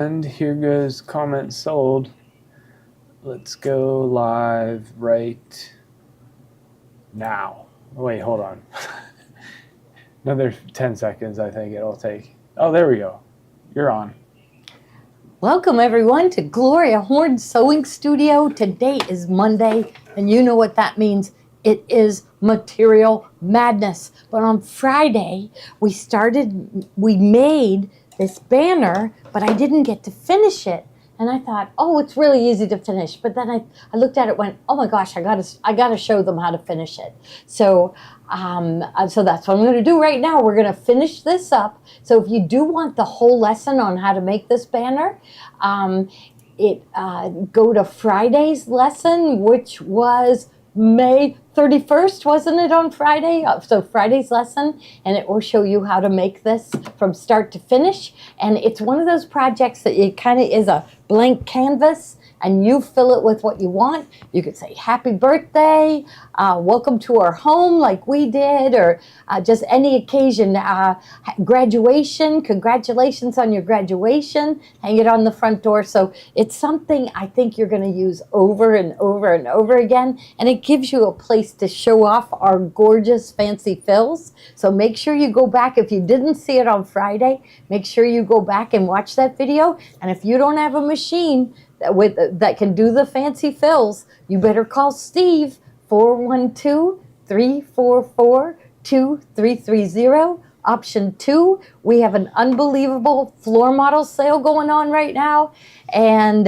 And here goes comment sold. Let's go live right now. Wait, hold on. Another 10 seconds, I think it'll take. Oh, there we go. You're on. Welcome everyone to Gloria Horn Sewing Studio. Today is Monday, and you know what that means. It is material madness. But on Friday, we made this banner, but I didn't get to finish it. And I thought, oh, it's really easy to finish. But then I looked at it, went, oh my gosh, I gotta show them how to finish it. So that's what I'm going to do right now. We're going to finish this up. So if you do want the whole lesson on how to make this banner, go to Friday's lesson, which was May 31st, wasn't it, on Friday? So Friday's lesson, and it will show you how to make this from start to finish. And it's one of those projects that it kind of is a blank canvas, and you fill it with what you want. You could say happy birthday, welcome to our home like we did, or just any occasion, graduation, congratulations on your graduation, hang it on the front door. So it's something I think you're going to use over and over and over again, and it gives you a place to show off our gorgeous fancy fills. So make sure you go back. If you didn't see it on Friday, make sure you go back and watch that video. And if you don't have a machine that can do the fancy fills, you better call Steve, 412-344-2330. Option 2, we have an unbelievable floor model sale going on right now. And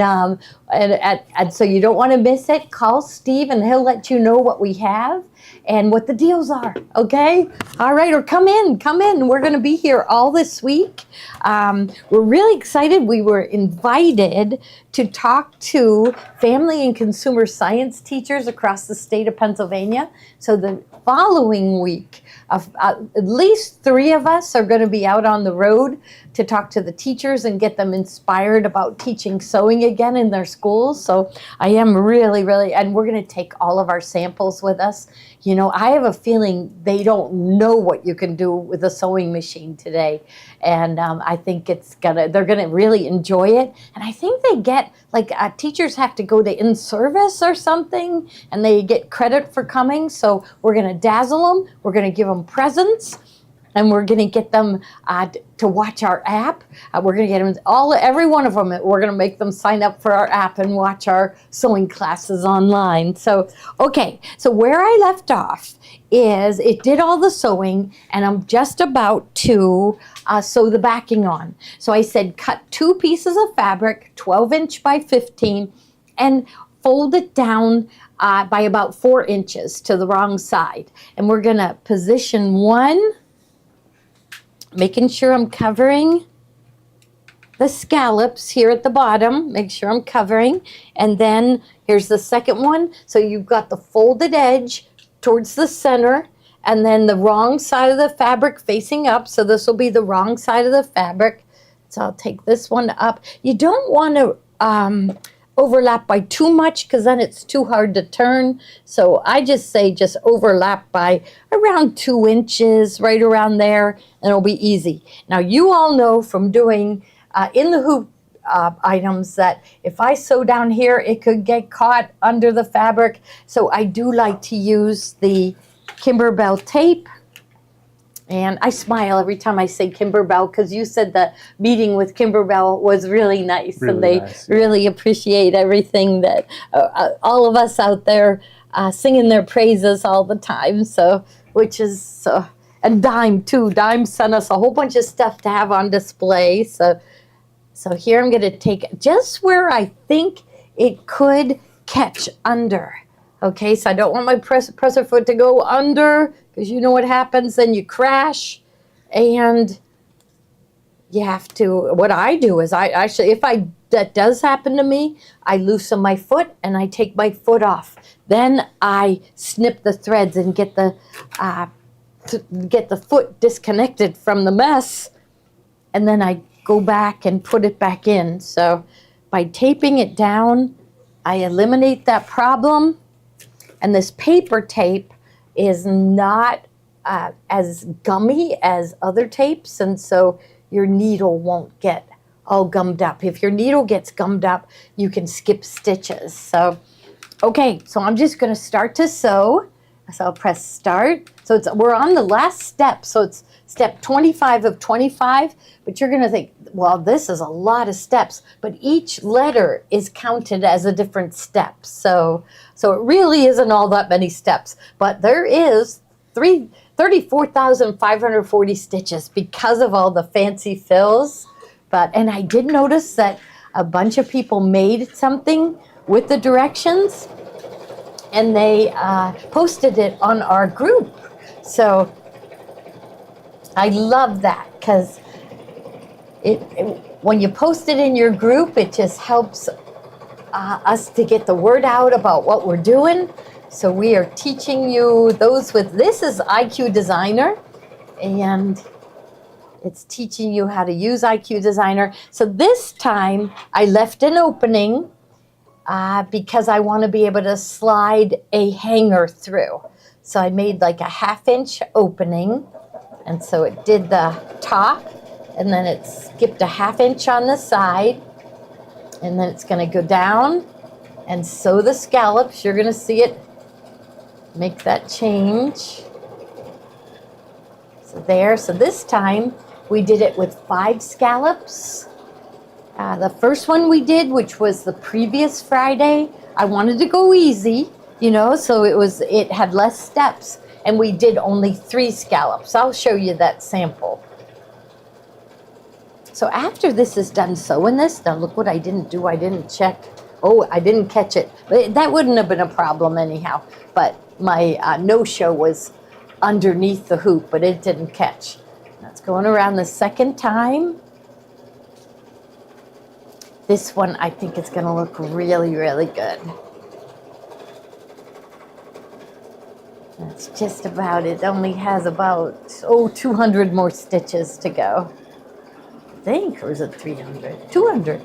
so you don't want to miss it. Call Steve and he'll let you know what we have and what the deals are, okay? All right, or come in. We're going to be here all this week. We're really excited. We were invited to talk to family and consumer science teachers across the state of Pennsylvania. So the following week, at least 3 of us are going to be out on the road to talk to the teachers and get them inspired about teaching sewing again in their schools. So I am really, and we're going to take all of our samples with us. You know, I have a feeling they don't know what you can do with a sewing machine today. And I think they're going to really enjoy it. And I think they get, teachers have to go to in-service or something, and they get credit for coming. So we're going to dazzle them. We're going to give them presents. And we're going to get them to watch our app. We're going to get them every one of them. We're going to make them sign up for our app and watch our sewing classes online. So, okay. So where I left off is it did all the sewing, and I'm just about to sew the backing on. So I said cut 2 pieces of fabric, 12 inch by 15, and fold it down by about 4 inches to the wrong side. And we're going to position one, making sure I'm covering the scallops here at the bottom. Make sure I'm covering. And then here's the second one. So you've got the folded edge towards the center, and then the wrong side of the fabric facing up. So this will be the wrong side of the fabric. So I'll take this one up. You don't want to overlap by too much, because then it's too hard to turn. So I just say just overlap by around 2 inches, right around there, and it'll be easy. Now you all know from doing in the hoop items that if I sew down here, it could get caught under the fabric. So I do like to use the Kimberbell tape. And I smile every time I say Kimberbell, because you said the meeting with Kimberbell was really nice. Really, and they nice, yeah. Really appreciate everything that all of us out there singing their praises all the time. So, and Dime too. Dime sent us a whole bunch of stuff to have on display. So here I'm going to take just where I think it could catch under. Okay, so I don't want my presser foot to go under, because you know what happens, then you crash, and you have to, what I do is that does happen to me, I loosen my foot and I take my foot off. Then I snip the threads and get the foot disconnected from the mess, and then I go back and put it back in. So by taping it down, I eliminate that problem. And this paper tape is not as gummy as other tapes, and so your needle won't get all gummed up. If your needle gets gummed up, you can skip stitches. So, okay, so I'm just going to start to sew. So I'll press start. So we're on the last step. So it's step 25 of 25, but you're going to think, well, this is a lot of steps, but each letter is counted as a different step. So it really isn't all that many steps, but there is 34,540 stitches because of all the fancy fills. And I did notice that a bunch of people made something with the directions, and they posted it on our group. So I love that, because when you post it in your group, it just helps us to get the word out about what we're doing. So we are teaching you this is IQ Designer, and it's teaching you how to use IQ Designer. So this time I left an opening because I want to be able to slide a hanger through. So I made like a 1/2 inch opening, and so it did the top, and then it skipped a 1/2 inch on the side, and then it's going to go down and sew the scallops. You're going to see it make that change. So there. So this time we did it with 5 scallops. The first one we did, which was the previous Friday, I wanted to go easy, so it had less steps, and we did only 3 scallops. I'll show you that sample. So after this is done sewing this, now look what I didn't do. I didn't check. Oh, I didn't catch it. But that wouldn't have been a problem anyhow. But my no-show was underneath the hoop, but it didn't catch. That's going around the second time. This one, I think it's going to look really, really good. That's just about it. It only has about, 200 more stitches to go. I think, or is it 300? 200.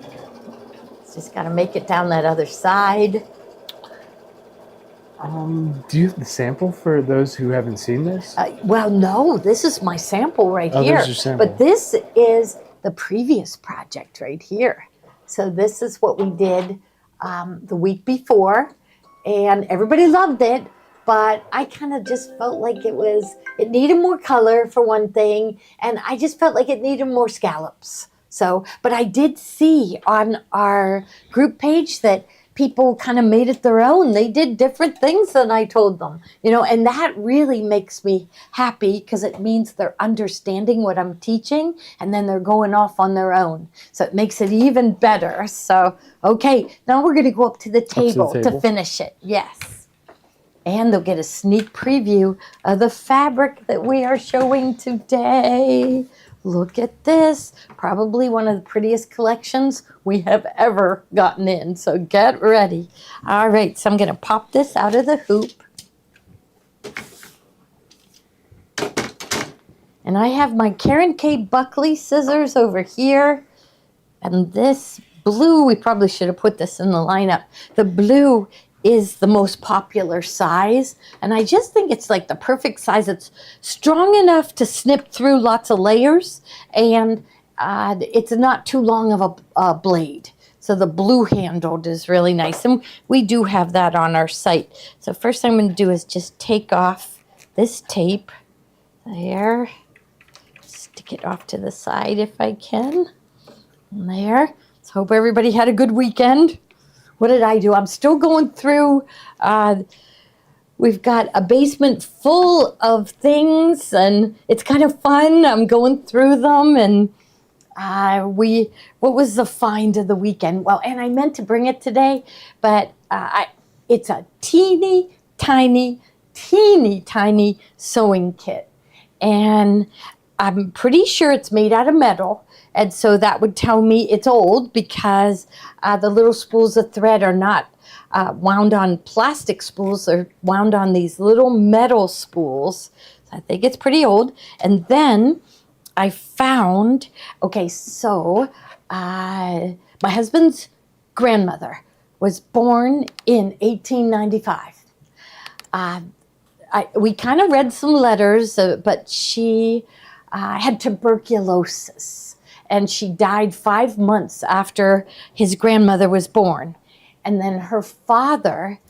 It's just got to make it down that other side. Do you have the sample for those who haven't seen this? Well, no, this is my sample right here. There's your sample. But this is the previous project right here. So this is what we did the week before, and everybody loved it, but I kind of just felt like it needed more color for one thing, and I just felt like it needed more scallops. So, but I did see on our group page that people kind of made it their own. They did different things than I told them, and that really makes me happy, because it means they're understanding what I'm teaching, and then they're going off on their own. So it makes it even better. So, okay, now we're going to go up to the table to finish it. Yes. And they'll get a sneak preview of the fabric that we are showing today. Look at this. Probably one of the prettiest collections we have ever gotten in. So get ready. All right, so I'm going to pop this out of the hoop. And I have my Karen K. Buckley scissors over here. And this blue, we probably should have put this in the lineup. The blue is the most popular size, and I just think it's like the perfect size. It's strong enough to snip through lots of layers, and it's not too long of a blade. So the blue handled is really nice, and we do have that on our site. So first thing I'm going to do is just take off this tape there, stick it off to the side if I can, and there. So hope everybody had a good weekend. What did I do? I'm still going through. We've got a basement full of things, and it's kind of fun. I'm going through them, and what was the find of the weekend? Well, and I meant to bring it today, but it's a teeny tiny sewing kit, and I'm pretty sure it's made out of metal. And so that would tell me it's old, because the little spools of thread are not wound on plastic spools. They're wound on these little metal spools. So I think it's pretty old. And then I found, so my husband's grandmother was born in 1895. We kind of read some letters, but she had tuberculosis. and she died 5 months after his grandmother was born. And then her father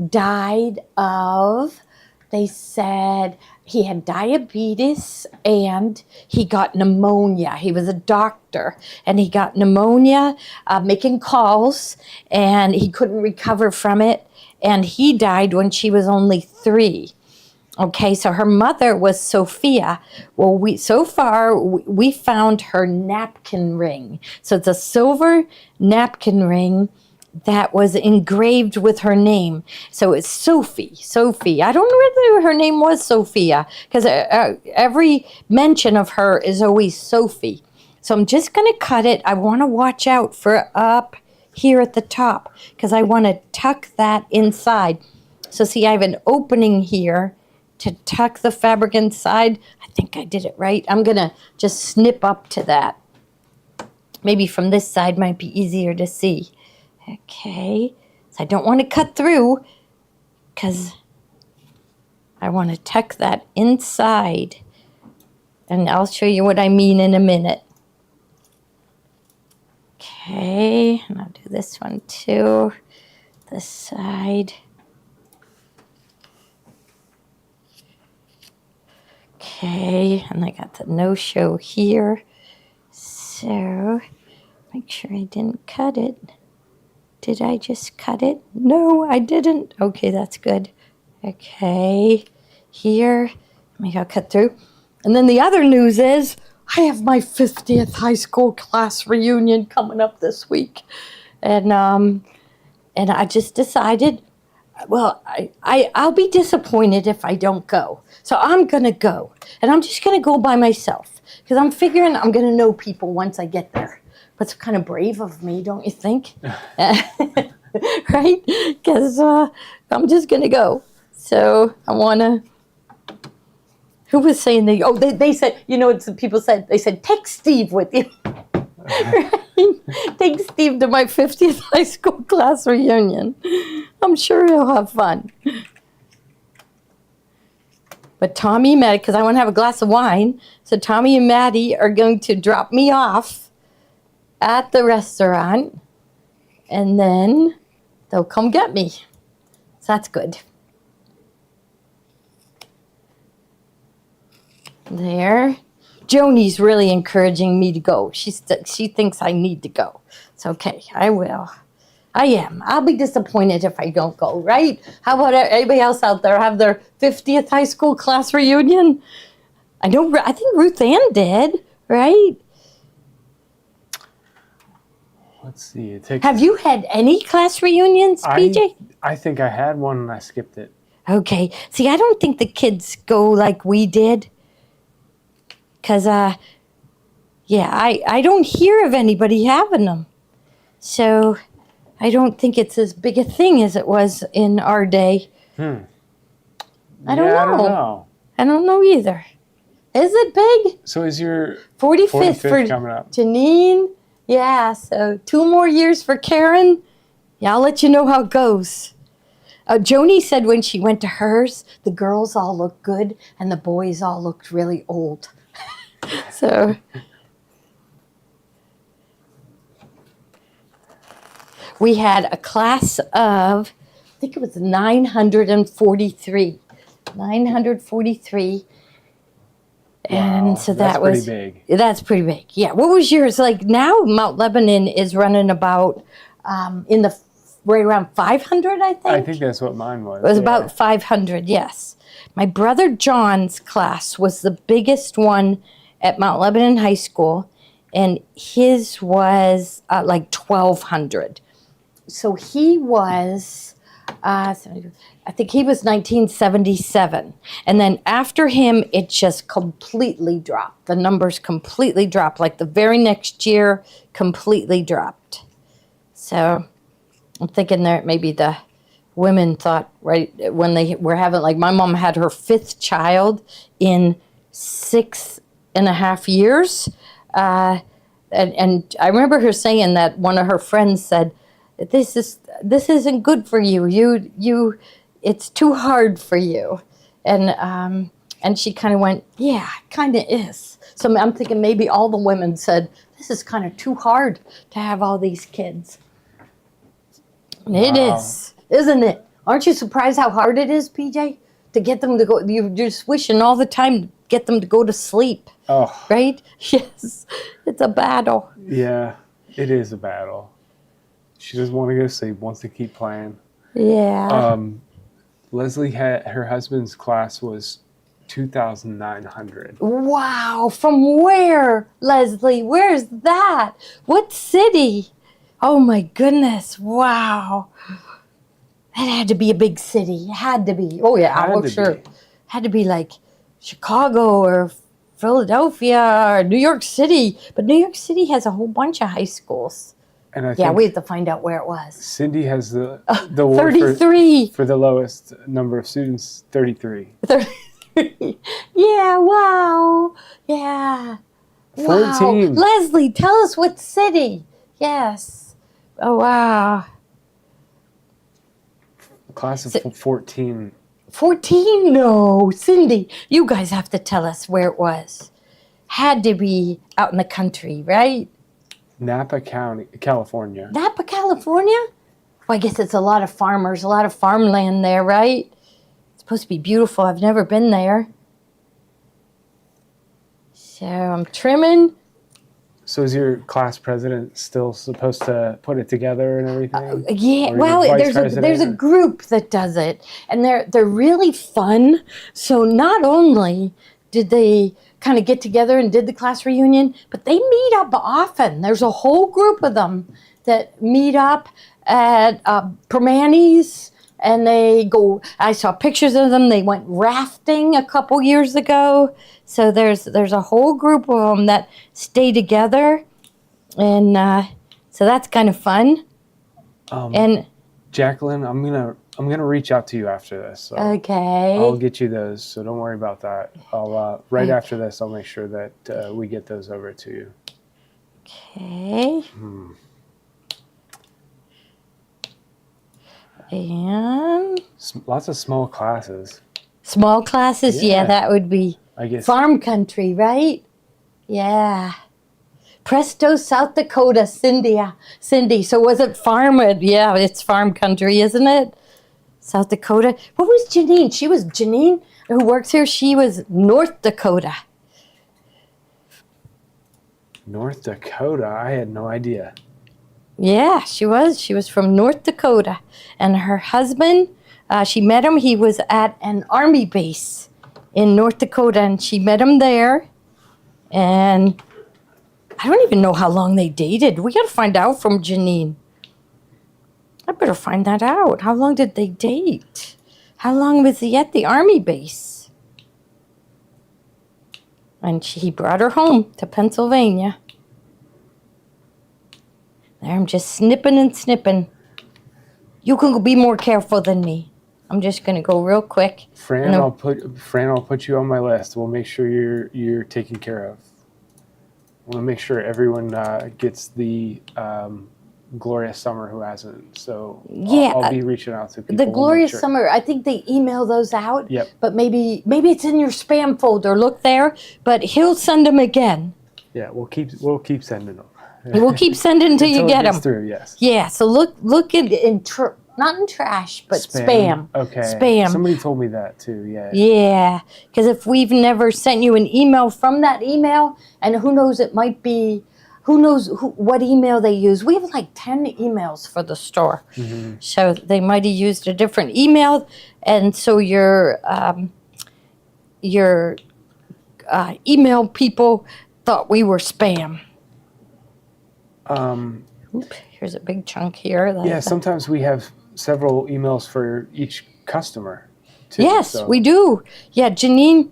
died of, they said he had diabetes and he got pneumonia. He was a doctor and he got pneumonia making calls, and he couldn't recover from it. And he died when she was only 3. Okay, so her mother was Sophia. Well, we found her napkin ring. So it's a silver napkin ring that was engraved with her name. So it's Sophie. I don't know whether her name was Sophia, because every mention of her is always Sophie. So I'm just going to cut it. I want to watch out for up here at the top, because I want to tuck that inside. So see, I have an opening here to tuck the fabric inside. I think I did it right. I'm going to just snip up to that. Maybe from this side might be easier to see. Okay, so I don't want to cut through because I want to tuck that inside, and I'll show you what I mean in a minute. Okay, and I'll do this one too, this side. Okay, and I got the no-show here, so make sure I didn't cut it. Did I just cut it? No, I didn't. Okay, that's good. Okay, here, maybe I'll cut through. And then the other news is I have my 50th high school class reunion coming up this week. And I just decided, well, I'll be disappointed if I don't go. So I'm going to go. And I'm just going to go by myself, because I'm figuring I'm going to know people once I get there. That's kind of brave of me, don't you think? Right? Because I'm just going to go. So I want to... Who was saying that? Oh, they said, you know, people said, they said, take Steve with you. Right? Take Steve to my 50th high school class reunion. I'm sure he'll have fun. But Tommy and Maddie, because I want to have a glass of wine, so Tommy and Maddie are going to drop me off at the restaurant, and then they'll come get me. So that's good. There. Joni's really encouraging me to go. She thinks I need to go. It's okay. I will. I am. I'll be disappointed if I don't go, right? How about anybody else out there have their 50th high school class reunion? I think Ruth Ann did, right? Let's see. Have you had any class reunions, PJ? I think I had one and I skipped it. Okay. See, I don't think the kids go like we did. Because, I don't hear of anybody having them. So I don't think it's as big a thing as it was in our day. I don't know. I don't know either. Is it big? So is your 45th for coming up? Janine? Yeah, so 2 more years for Karen. Yeah, I'll let you know how it goes. Joni said when she went to hers, the girls all looked good and the boys all looked really old. So we had a class of, I think it was 943. 943. And wow, so that was pretty big. That's pretty big. Yeah. What was yours? Like now Mount Lebanon is running about right around 500, I think. I think that's what mine was. It was about 500, yes. My brother John's class was the biggest one at Mount Lebanon High School, and his was like 1,200. So he was, I think he was 1977. And then after him, it just completely dropped. The numbers completely dropped. Like the very next year, completely dropped. So I'm thinking that maybe the women thought, right, when they were having, like my mom had her 5th child in 6.5 years. And I remember her saying that one of her friends said, this isn't good for you. It's too hard for you. And she kind of went, yeah, it kind of is. So I'm thinking maybe all the women said, this is kind of too hard to have all these kids. And it is, isn't it? Aren't you surprised how hard it is, PJ, to get them to go? You're just wishing all the time to get them to go to sleep. Oh. Right? Yes. It's a battle. Yeah, it is a battle. She doesn't want to go to sleep, wants to keep playing. Yeah. Leslie her husband's class was 2,900. Wow. From where, Leslie? Where's that? What city? Oh my goodness. Wow. That had to be a big city. It had to be. Oh yeah, I'm sure. Had to be like Chicago or Philadelphia or New York City. But New York City has a whole bunch of high schools. And I think we have to find out where it was. Cindy has the award 33 for the lowest number of students, 33. 33. Yeah, wow. Yeah. 14. Wow. Leslie, tell us what city. Yes. Oh, wow. Class of 14. 14? No. Cindy, you guys have to tell us where it was. Had to be out in the country, right? Napa County, California. Napa, California? Well, I guess it's a lot of farmers, a lot of farmland there, right? It's supposed to be beautiful. I've never been there. So I'm trimming. So is your class president still supposed to put it together and everything? Yeah, Or well, your vice there's a president? group that does it, and they're really fun. So not only did they kind of get together and did the class reunion, but they meet up often. There's a whole group of them that meet up at Permanis, and they go. I saw pictures of them. They went rafting a couple years ago. So there's a whole group of them that stay together, and so that's kind of fun. And Jacqueline, I'm gonna reach out to you after this. So okay. I'll get you those. So don't worry about that. I'll right after this. I'll make sure that we get those over to you. Okay. And Lots of small classes. small classes, yeah, Yeah. that would be I guess. farm country, right? Yeah. Presto, South Dakota, Cindy. So was it farm? Yeah, it's farm country, isn't it? South Dakota. What was Janine? She was Janine who works here. She was North Dakota. North Dakota. I had no idea. Yeah, she was. She was from North Dakota. And her husband, she met him. He was at an army base in North Dakota, and she met him there. And I don't even know how long they dated. We got to find out from Janine. I better find that out. How long did they date? How long was he at the army base? And he brought her home to Pennsylvania. There, I'm just snipping and snipping. You can be more careful than me. I'm just gonna go real quick. Fran, I'll put you on my list. We'll make sure you're taken care of. I want to make sure everyone gets the Glorious Summer who hasn't. So Yeah, I'll be reaching out to people. The We'll make Glorious sure. Summer, I think they email those out. Yep. But maybe it's in your spam folder. Look there. But he'll send them again. Yeah, we'll keep sending them. We'll keep sending until you it get gets them. through, yes. Yeah. So look in not in trash, but spam. Okay. Spam. Somebody told me that too. Yeah. Yeah. Because if we've never sent you an email from that email, and who knows, it might be. Who knows what email they use? We have like 10 emails for the store. Mm-hmm. So they might have used a different email. And so your email people thought we were spam. Oop, here's a big chunk here. Yeah, sometimes we have several emails for each customer, too. Yes, so. we do. Yeah, Janine,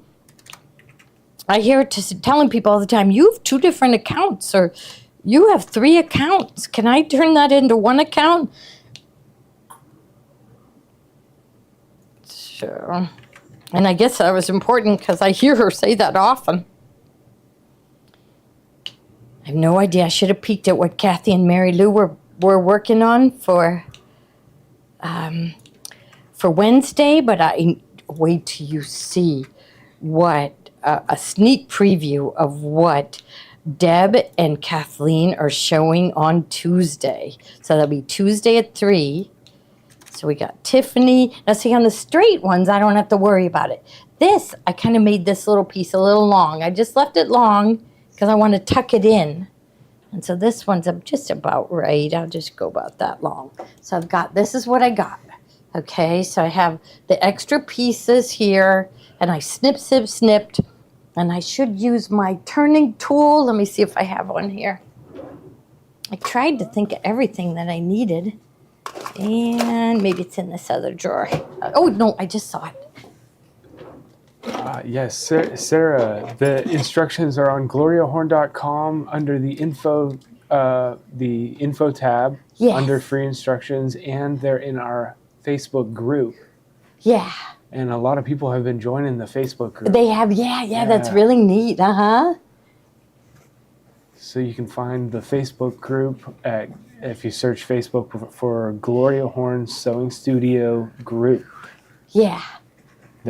I hear it telling people all the time, you have 2 different accounts, or you have 3 accounts. Can I turn that into 1 account? So, and I guess that was important because I hear her say that often. I have no idea. I should have peeked at what Kathy and Mary Lou were working on for Wednesday, but I wait till you see what a sneak preview of what Deb and Kathleen are showing on Tuesday. So that'll be Tuesday at 3. So we got Tiffany. Now see, on the straight ones, I don't have to worry about it. This, I kind of made this little piece a little long. I just left it long because I want to tuck it in. And so this one's just about right. I'll just go about that long. So I've got, this is what I got. Okay, so I have the extra pieces here, and I snipped, and I should use my turning tool. Let me see if I have one here. I tried to think of everything that I needed, and maybe it's in this other drawer. Oh, no, I just saw it. Yes, Sarah, the instructions are on gloriahorn.com under the info tab, Yes. under free instructions, and they're in our Facebook group. Yeah. And a lot of people have been joining the Facebook group. They have, yeah, that's really neat, So you can find the Facebook group if you search Facebook for Gloria Horn Sewing Studio Group. Yeah.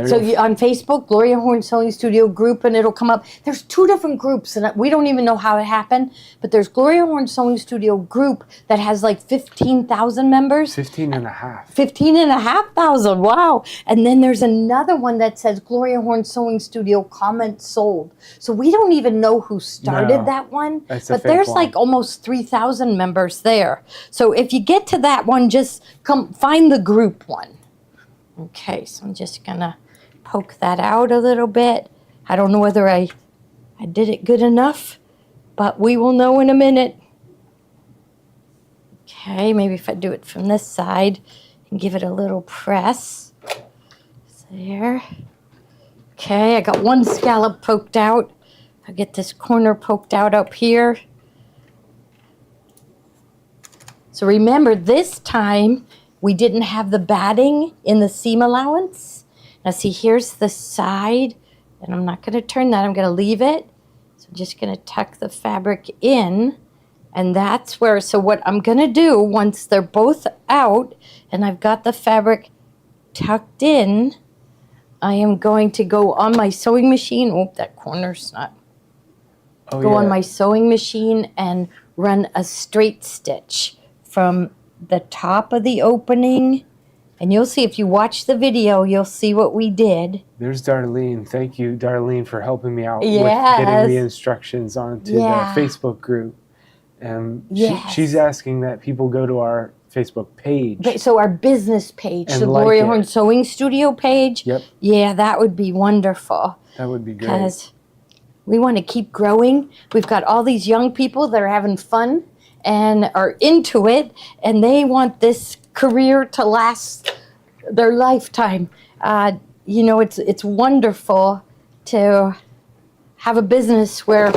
So on Facebook, Gloria Horn Sewing Studio Group, and it'll come up. There's 2 different groups, and we don't even know how it happened, but there's Gloria Horn Sewing Studio Group that has like 15,000 members. 15,500. 15,500, wow. And then there's another one that says Gloria Horn Sewing Studio Comments Sold. So we don't even know who started that one, but there's like almost 3,000 members there. So if you get to that one, just come find the group one. Okay, so I'm just gonna poke that out a little bit. I don't know whether I did it good enough, but we will know in a minute. Okay, maybe if I do it from this side and give it a little press. There. Okay, I got one scallop poked out. I'll get this corner poked out up here. So remember, this time we didn't have the batting in the seam allowance. Now see, here's the side, and I'm not going to turn that. I'm going to leave it. So I'm just going to tuck the fabric in, and that's where, so what I'm going to do once they're both out and I've got the fabric tucked in, I am going to go on my sewing machine. Oh, that corner's not. On my sewing machine and run a straight stitch from the top of the opening. And you'll see, if you watch the video, you'll see what we did. There's Darlene. Thank you, Darlene, for helping me out Yes. with getting the instructions onto the Facebook group. She's asking that people go to our Facebook page. So our business page, and the Gloria Horn Sewing Studio page. Yep. Yeah, that would be wonderful. That would be great. Because we want to keep growing. We've got all these young people that are having fun and are into it, and they want this career to last their lifetime. You know, it's wonderful to have a business where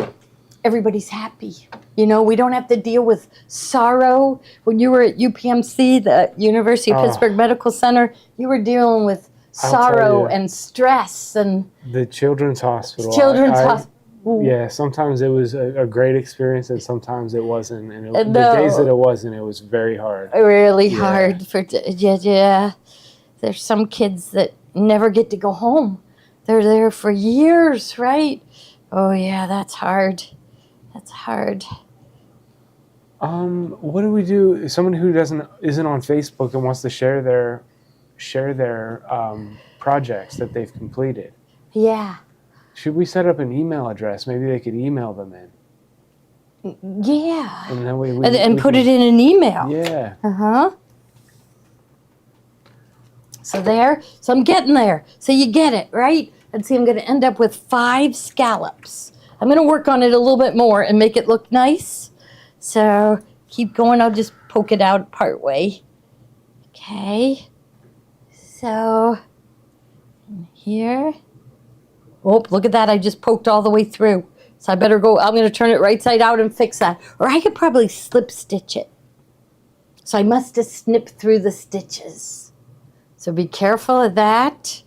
everybody's happy. You know, we don't have to deal with sorrow. When you were at UPMC, the University of Pittsburgh Medical Center, you were dealing with sorrow and stress. And the Children's Hospital. Hospital. Yeah, sometimes it was a great experience, and sometimes it wasn't. And the days that it wasn't, it was very hard. Really hard. There's some kids that never get to go home. They're there for years, right? Oh yeah, that's hard. That's hard. What do we do? Someone who isn't on Facebook and wants to share their projects that they've completed. Yeah. Should we set up an email address? Maybe they could email them in. Yeah. And then we put it in an email. Yeah. So I'm getting there. So you get it, right? And see, I'm going to end up with 5 scallops. I'm going to work on it a little bit more and make it look nice. So keep going. I'll just poke it out part way. Okay. So here. Oh, look at that. I just poked all the way through. So I better go. I'm going to turn it right side out and fix that. Or I could probably slip stitch it. So I must have snipped through the stitches. So be careful of that.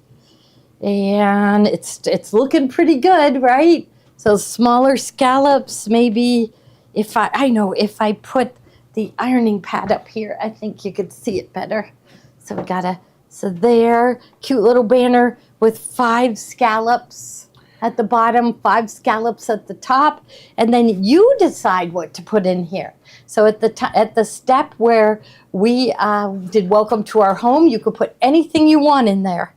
And it's looking pretty good, right? So smaller scallops, maybe if I put the ironing pad up here, I think you could see it better. So we got so there, cute little banner with 5 scallops. at the bottom, 5 scallops at the top, and then you decide what to put in here. So at the step where we did welcome to our home, you could put anything you want in there.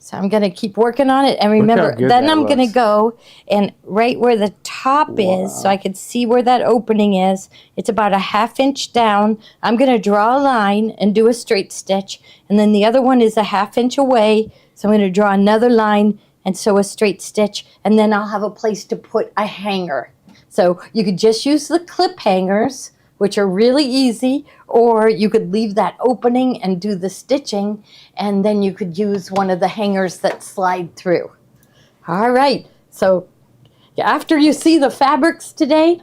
So I'm going to keep working on it. And remember, then I'm going to go and right where the top is, so I can see where that opening is, it's about a 1/2 inch down. I'm going to draw a line and do a straight stitch. And then the other one is a 1/2 inch away. So I'm going to draw another line and sew a straight stitch. And then I'll have a place to put a hanger. So you could just use the clip hangers, which are really easy, or you could leave that opening and do the stitching, and then you could use one of the hangers that slide through. All right, so after you see the fabrics today,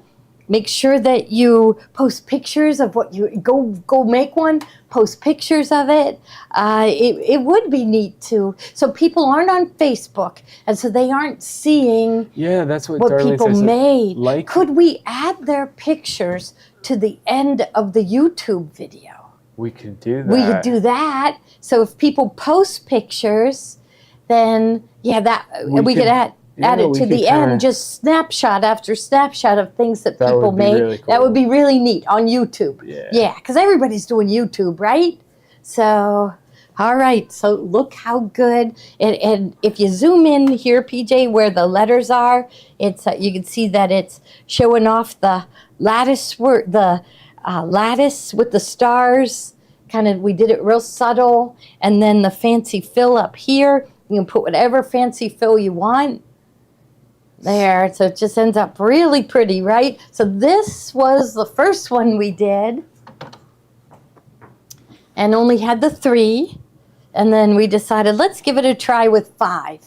make sure that you post pictures of what you, go make one, post pictures of it. It would be neat too, so people aren't on Facebook, and so they aren't seeing that's what people says, made. like. Could we add their pictures to the end of the YouTube video? We could do that. We could do that. So if people post pictures, then we could add it to the end, just snapshot after snapshot of things that people made. Really cool. That would be really neat on YouTube. Yeah, because everybody's doing YouTube, right? So, all right, so look how good. And if you zoom in here, PJ, where the letters are, it's you can see that it's showing off the lattice work, the lattice with the stars. Kind of, we did it real subtle, and then the fancy fill up here. You can put whatever fancy fill you want. There, so it just ends up really pretty, right? So this was the first one we did, and only had the 3, and then we decided let's give it a try with 5.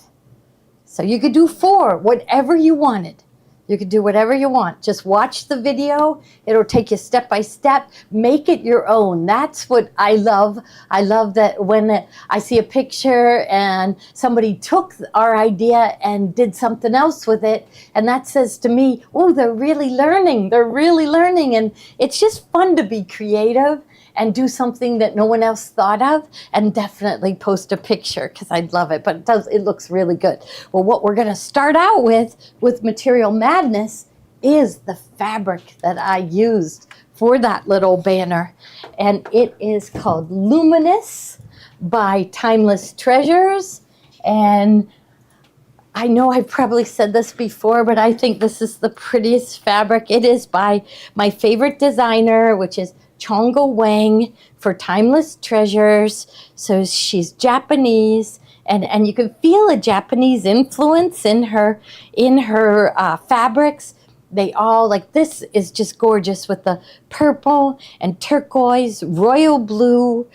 So you could do 4, whatever you wanted. You could do whatever you want. Just watch the video. It'll take you step by step. Make it your own. That's what I love. I love that when I see a picture and somebody took our idea and did something else with it, and that says to me, oh, they're really learning. They're really learning. And it's just fun to be creative and do something that no one else thought of, and definitely post a picture because I'd love it. But it looks really good. Well, what we're going to start out with Material Madness is the fabric that I used for that little banner. And it is called Luminous by Timeless Treasures. And I know I've probably said this before, but I think this is the prettiest fabric. It is by my favorite designer, which is Chongo Wang for Timeless Treasures. So she's Japanese, and you can feel a Japanese influence in her fabrics. They all, like, this is just gorgeous with the purple and turquoise, royal blue,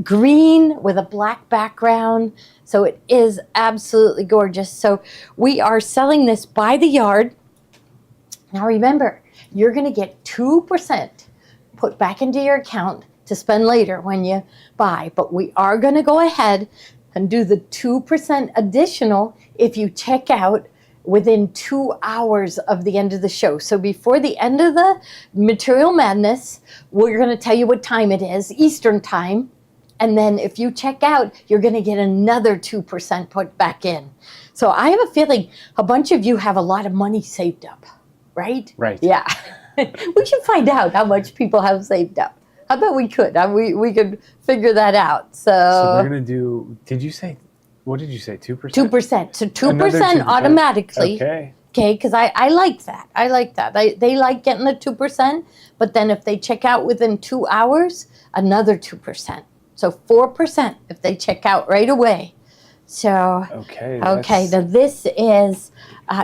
green with a black background. So it is absolutely gorgeous. So we are selling this by the yard. Now remember, you're going to get 2% put back into your account to spend later when you buy. But we are going to go ahead and do the 2% additional if you check out within 2 hours of the end of the show. So before the end of the Material Madness, we're going to tell you what time it is, Eastern time. And then if you check out, you're going to get another 2% put back in. So I have a feeling a bunch of you have a lot of money saved up, right? Right. Yeah. We should find out how much people have saved up. I bet we could. We could figure that out. So we're going to do, what did you say, 2%? 2%. So 2% Another 2%. automatically. Okay. Okay, because I like that. I like that. They like getting the 2%, but then if they check out within 2 hours, another 2%. So 4% if they check out right away. So, okay, now this is,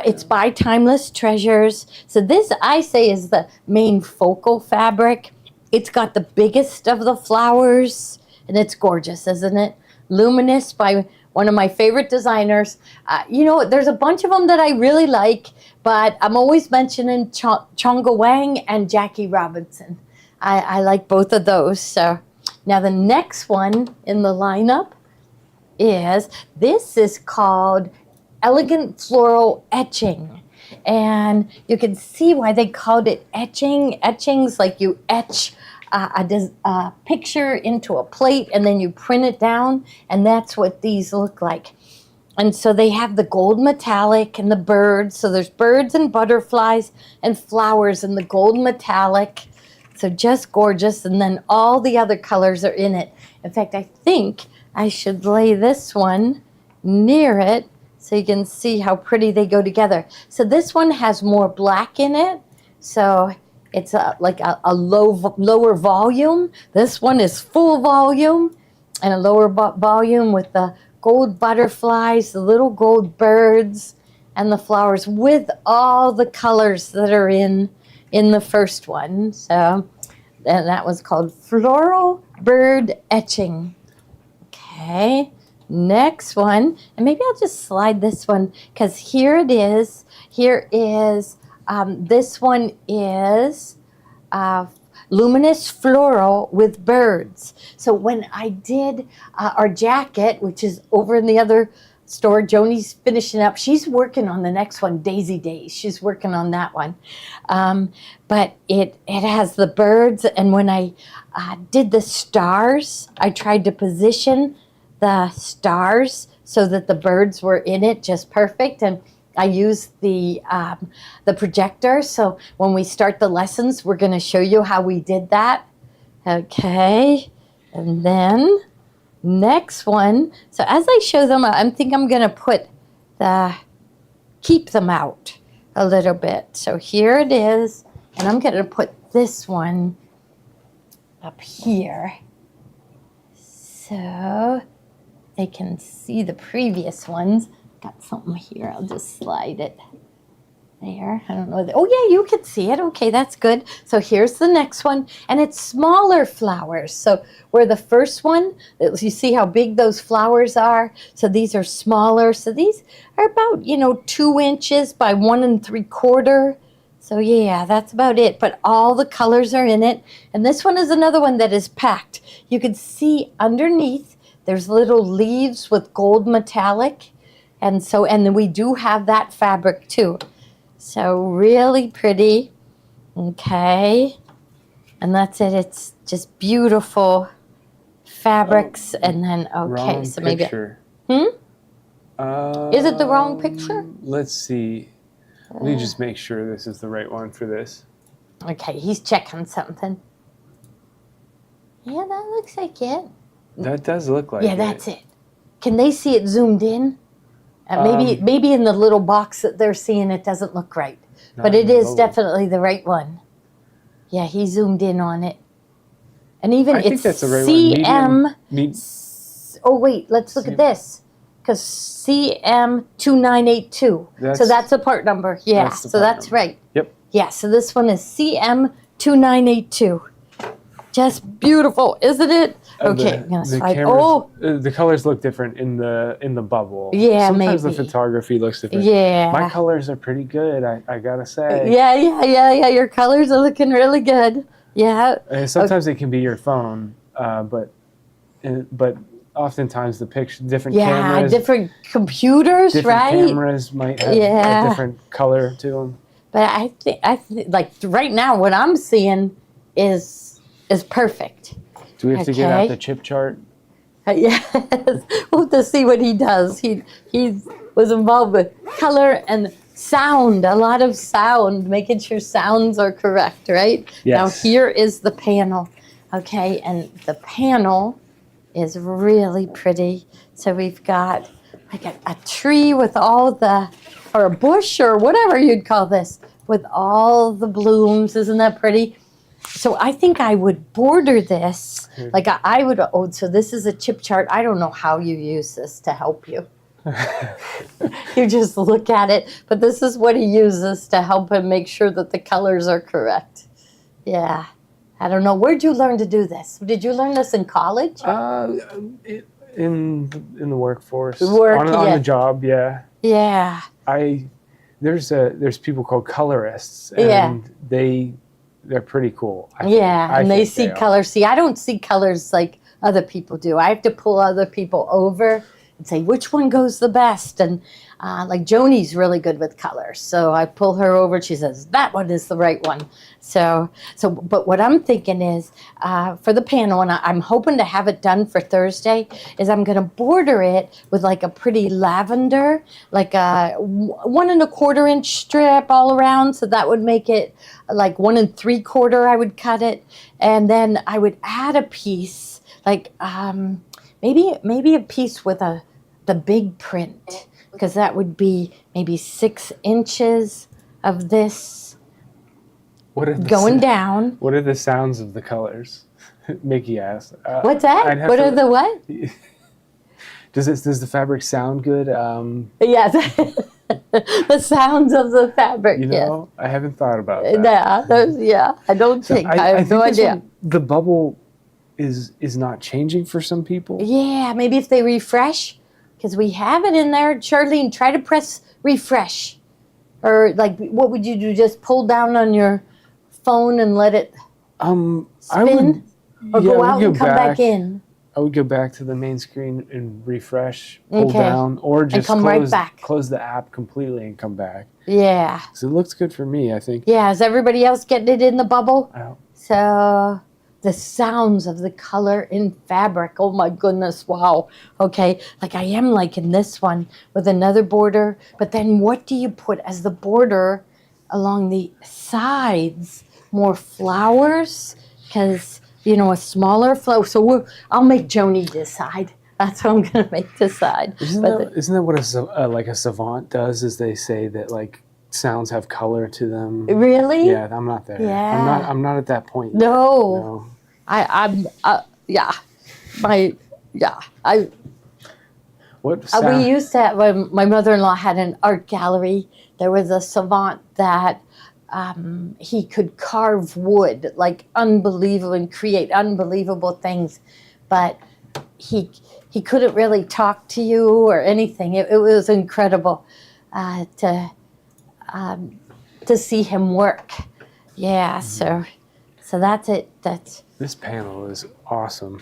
it's by Timeless Treasures. So this, I say, is the main focal fabric. It's got the biggest of the flowers, and it's gorgeous, isn't it? Luminous by one of my favorite designers. There's a bunch of them that I really like, but I'm always mentioning Chongo Wang and Jackie Robinson. I like both of those. So now the next one in the lineup this is called Elegant Floral Etching. And you can see why they called it etching. Etching's like you etch a picture into a plate and then you print it down, and that's what these look like. And so they have the gold metallic and the birds. So there's birds and butterflies and flowers in the gold metallic. So just gorgeous. And then all the other colors are in it. In fact, I think I should lay this one near it so you can see how pretty they go together. So this one has more black in it. So it's like a lower volume. This one is full volume and a lower volume with the gold butterflies, the little gold birds, and the flowers with all the colors that are in the first one. So, and that was called Floral Bird Etching. Okay, next one, and maybe I'll just slide this one because here it is. Here is, this one is luminous floral with birds. So when I did our jacket, which is over in the other store, Joni's finishing up. She's working on the next one, Daisy Days. She's working on that one. But it has the birds, and when I did the stars, I tried to position the stars so that the birds were in it just perfect. And I used the projector, so when we start the lessons, we're going to show you how we did that. Okay, and then next one. So as I show them, I think I'm going to keep them out a little bit. So here it is, and I'm going to put this one up here so they can see the previous ones. Got something here. I'll just slide it there. I don't know. Oh, yeah, you can see it. Okay, that's good. So here's the next one, and it's smaller flowers. So where the first one, you see how big those flowers are? So these are smaller. So these are about, 2 inches by 1 3/4. So yeah, that's about it. But all the colors are in it. And this one is another one that is packed. You can see underneath, there's little leaves with gold metallic. And then we do have that fabric too. So really pretty. Okay. And that's it. It's just beautiful fabrics. And then, okay. Wrong So maybe. picture. Is it the wrong picture? Let's see. Let me just make sure this is the right one for this. Okay. He's checking something. Yeah, that looks like it. That does look like Yeah, that's it. Can they see it zoomed in? Maybe in the little box that they're seeing it doesn't look right. But it is definitely the right one. Yeah, he zoomed in on it. And even I think it's that's the right CM. one. Oh, wait, let's look at this. Because CM2982. So that's a part number. Yeah, so that's right. Yep. Yeah, so this one is CM2982. Just beautiful, isn't it? Okay, I'm gonna slide. The colors look different in the bubble. Yeah, sometimes maybe. the photography looks different. Yeah. My colors are pretty good. I gotta say. Yeah. Your colors are looking really good. Yeah. Sometimes it can be your phone, but oftentimes the different cameras. Yeah, different computers, different right? cameras might have a different color to them. But I think like right now, what I'm seeing is perfect. Do we have to get out the chip chart? Yes, we'll have to see what he does. He was involved with color and sound, a lot of sound, making sure sounds are correct, right? Yes. Now here is the panel, okay, and the panel is really pretty. So we've got like a tree with or a bush or whatever you'd call this, with all the blooms. Isn't that pretty? So I think I would border this, like I would, so this is a chip chart. I don't know how you use this to help you. You just look at it, but this is what he uses to help him make sure that the colors are correct. Yeah. I don't know. Where'd you learn to do this? Did you learn this in college? In the workforce. On the job, yeah. Yeah. There's people called colorists, and they're pretty cool. And they see colors. See, I don't see colors like other people do. I have to pull other people over and say which one goes the best. And like Joni's really good with colors, so I pull her over. She says that one is the right one. So but what I'm thinking is for the panel, and I'm hoping to have it done for Thursday, is I'm going to border it with like a pretty lavender, like a 1 1/4 inch strip all around. So that would make it like 1 3/4. I would cut it, and then I would add a piece like maybe a piece with the big print, because that would be maybe 6 inches of this going down. What are the sounds of the colors? Mickey asked. What's that? What are the what? Does the fabric sound good? Yes. The sounds of the fabric. You know, yes. I haven't thought about that. I don't think. I have no idea. The bubble is not changing for some people. Yeah, maybe if they refresh, because we have it in there. Charlene, try to press refresh. Or like, what would you do? Just pull down on your phone and let it spin? Or go out and come back in? I would go back to the main screen and refresh, pull down, or just come right back. Close the app completely and come back. Yeah. So it looks good for me, I think. Yeah, is everybody else getting it in the bubble? Oh. So the sounds of the color in fabric. Oh my goodness, wow. Okay, like I am liking this one with another border, but then what do you put as the border along the sides? More flowers? Because, you know, a smaller flower. So I'll make Joni decide. That's what I'm going to make decide. Isn't that what a savant does, is they say that like sounds have color to them? Really? Yeah, I'm not there. Yeah. I'm not at that point yet. No. What sound? We used to have, when my mother-in-law had an art gallery, there was a savant that he could carve wood like unbelievable and create unbelievable things, but he couldn't really talk to you or anything. It was incredible to see him work. Yeah, so that's it. This panel is awesome.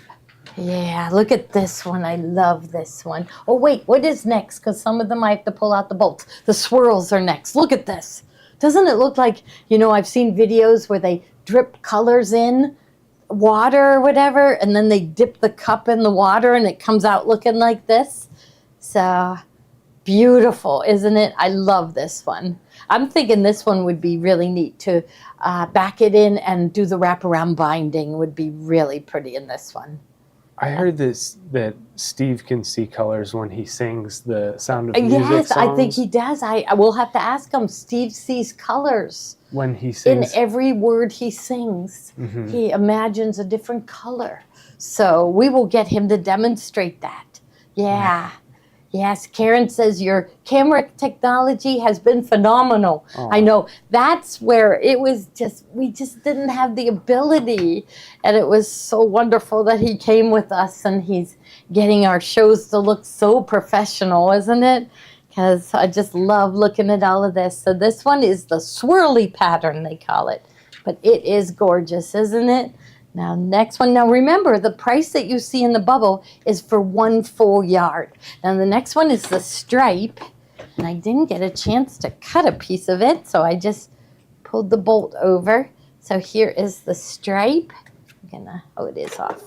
Yeah, look at this one. I love this one. Oh, wait, what is next? Because some of them I have to pull out the bolts. The swirls are next. Look at this. Doesn't it look like, you know, I've seen videos where they drip colors in water or whatever, and then they dip the cup in the water and it comes out looking like this. So beautiful, isn't it? I love this one. I'm thinking this one would be really neat to back it in and do the wraparound binding. Would be really pretty in this one. I heard that Steve can see colors when he sings the Sound of Music Yes, songs. I think he does. I will have to ask him. Steve sees colors. When he sings. In every word he sings, he imagines a different color. So we will get him to demonstrate that. Yeah. Yes, Karen says your camera technology has been phenomenal. Oh. I know that's where it was we just didn't have the ability. And it was so wonderful that he came with us and he's getting our shows to look so professional, isn't it? Because I just love looking at all of this. So this one is the swirly pattern, they call it. But it is gorgeous, isn't it? Now, next one. Now, remember, the price that you see in the bubble is for 1 full yard. Now, the next one is the stripe. And I didn't get a chance to cut a piece of it, so I just pulled the bolt over. So here is the stripe. Oh, it is off.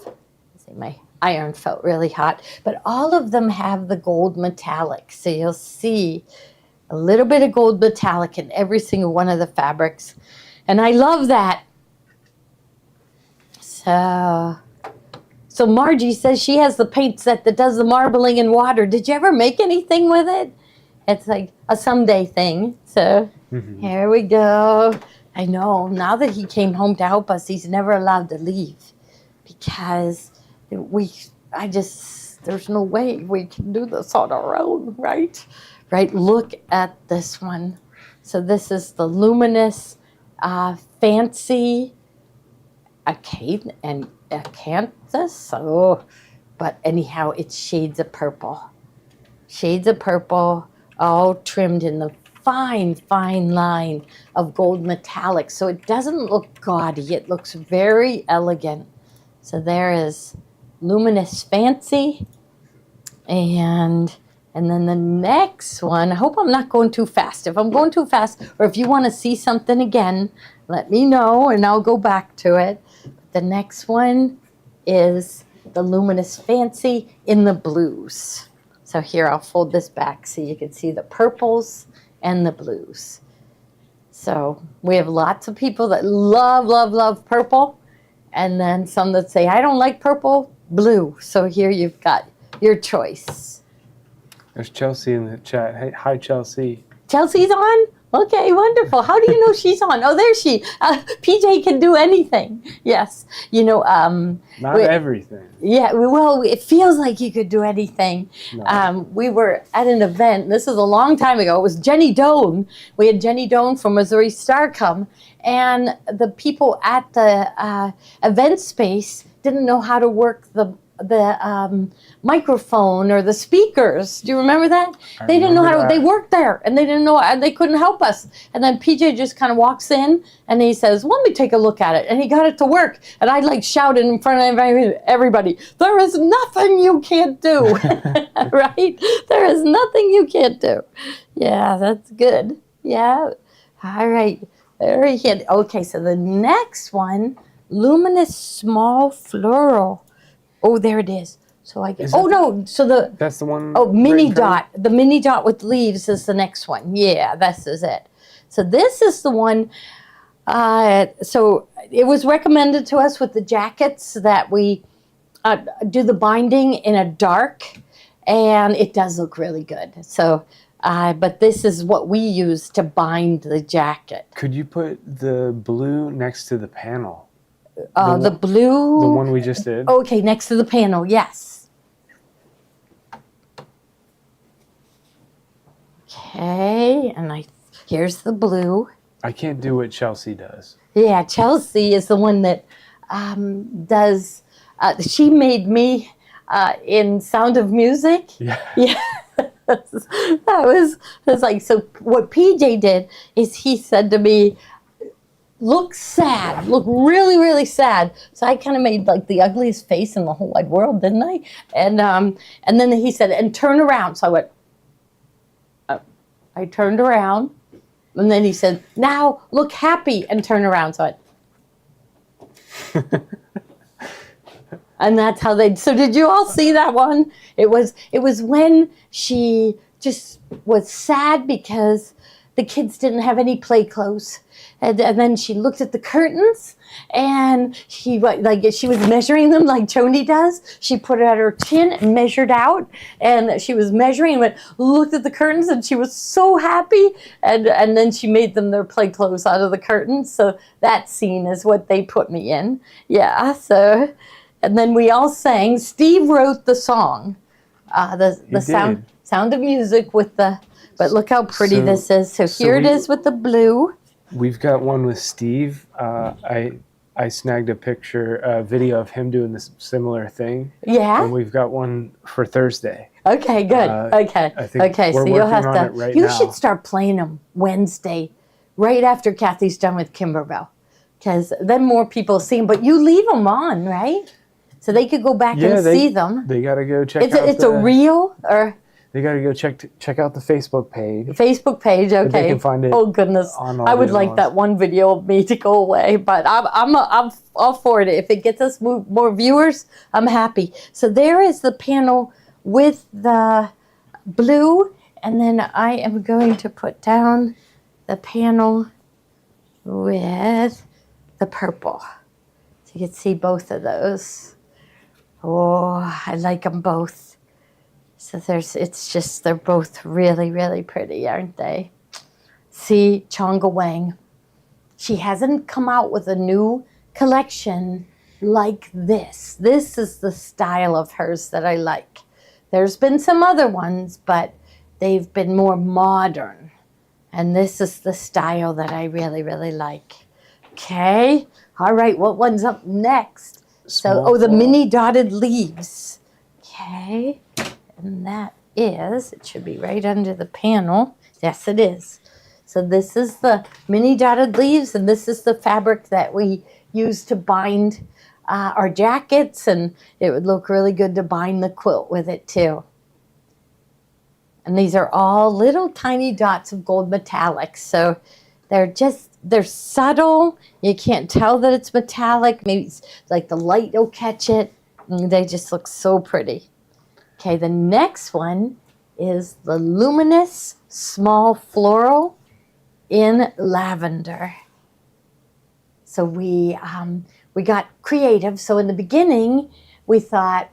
See, my iron felt really hot. But all of them have the gold metallic. So you'll see a little bit of gold metallic in every single one of the fabrics. And I love that. So Margie says she has the paint set that does the marbling in water. Did you ever make anything with it? It's like a someday thing. So here we go. I know, now that he came home to help us, he's never allowed to leave because there's no way we can do this on our own, right? Right, look at this one. So this is the luminous, fancy acanthus. Oh, but anyhow, it's shades of purple. Shades of purple, all trimmed in the fine, fine line of gold metallic. So it doesn't look gaudy. It looks very elegant. So there is luminous fancy And then the next one, I hope I'm not going too fast. If I'm going too fast, or if you want to see something again, let me know and I'll go back to it. The next one is the Luminous Fancy in the blues. So here, I'll fold this back so you can see the purples and the blues. So we have lots of people that love purple, and then some that say, I don't like purple, blue. So here you've got your choice. There's Chelsea in the chat. Hey, hi, Chelsea. Chelsea's on? Okay, wonderful. How do you know she's on? Oh, there she. PJ can do anything. Yes. Not everything. Yeah, well, it feels like you could do anything. No. We were at an event. This is a long time ago. It was Jenny Doan. We had Jenny Doan from Missouri Star come, and the people at the event space didn't know how to work the microphone or the speakers. Do you remember that? They didn't know how to, they worked there and they didn't know, and they couldn't help us. And then PJ just kind of walks in and he says, let me take a look at it. And he got it to work. And I like shouted in front of everybody, there is nothing you can't do. Right? There is nothing you can't do. Yeah, that's good. Yeah. All right. Very good. Okay, so the next one, Luminous Small Floral. Oh, there it is. So I get. Oh no! So that's the one. Oh, mini dot. The mini dot with leaves is the next one. Yeah, this is it. So this is the one. So it was recommended to us with the jackets that we do the binding in a dark, and it does look really good. So, but this is what we use to bind the jacket. Could you put the blue next to the panel? The blue. The one we just did. Okay, next to the panel, yes. Okay, and here's the blue. I can't do what Chelsea does. Yeah, Chelsea is the one that does. She made me in Sound of Music. Yeah. Yeah. that was like, so what PJ did is he said to me, look sad, look really, really sad. So I kind of made like the ugliest face in the whole wide world, didn't I? And then he said, and turn around. So I went, I turned around. And then he said, now look happy and turn around. So and that's how so did you all see that one? It was when she just was sad because the kids didn't have any play clothes. And then she looked at the curtains and she was measuring them like Tony does. She put it at her chin and measured out, and she was measuring and looked at the curtains, and she was so happy. And then she made them their play clothes out of the curtains. So that scene is what they put me in. Yeah. So, and then we all sang. Steve wrote the song, the sound of music with the. But look how pretty this is. So here it is with the blue. We've got one with Steve. I snagged a video of him doing this similar thing. Yeah. And we've got one for Thursday. Okay, good. Okay. So you'll have to. You should start playing them Wednesday, right after Kathy's done with Kimberbell, because then more people see them. But you leave them on, right? So they could go back and see them. They got to go check. It's a reel or. They got to go check out the Facebook page. Facebook page, okay. They can find it. Oh goodness, I would like that one video of me to go away, but I'm all for it. If it gets us more viewers, I'm happy. So there is the panel with the blue, and then I am going to put down the panel with the purple, so you can see both of those. Oh, I like them both. So they're both really, really pretty, aren't they? See, Chonga Wang. She hasn't come out with a new collection like this. This is the style of hers that I like. There's been some other ones, but they've been more modern. And this is the style that I really, really like. Okay. All right, what one's up next? The mini dotted leaves. Okay. And that is, it should be right under the panel. Yes, it is. So this is the mini dotted leaves, and this is the fabric that we use to bind our jackets, and it would look really good to bind the quilt with it too. And these are all little tiny dots of gold metallic. So they're subtle. You can't tell that it's metallic. Maybe it's like the light will catch it. And they just look so pretty. Okay, the next one is the luminous small floral in lavender. So we got creative. So in the beginning, we thought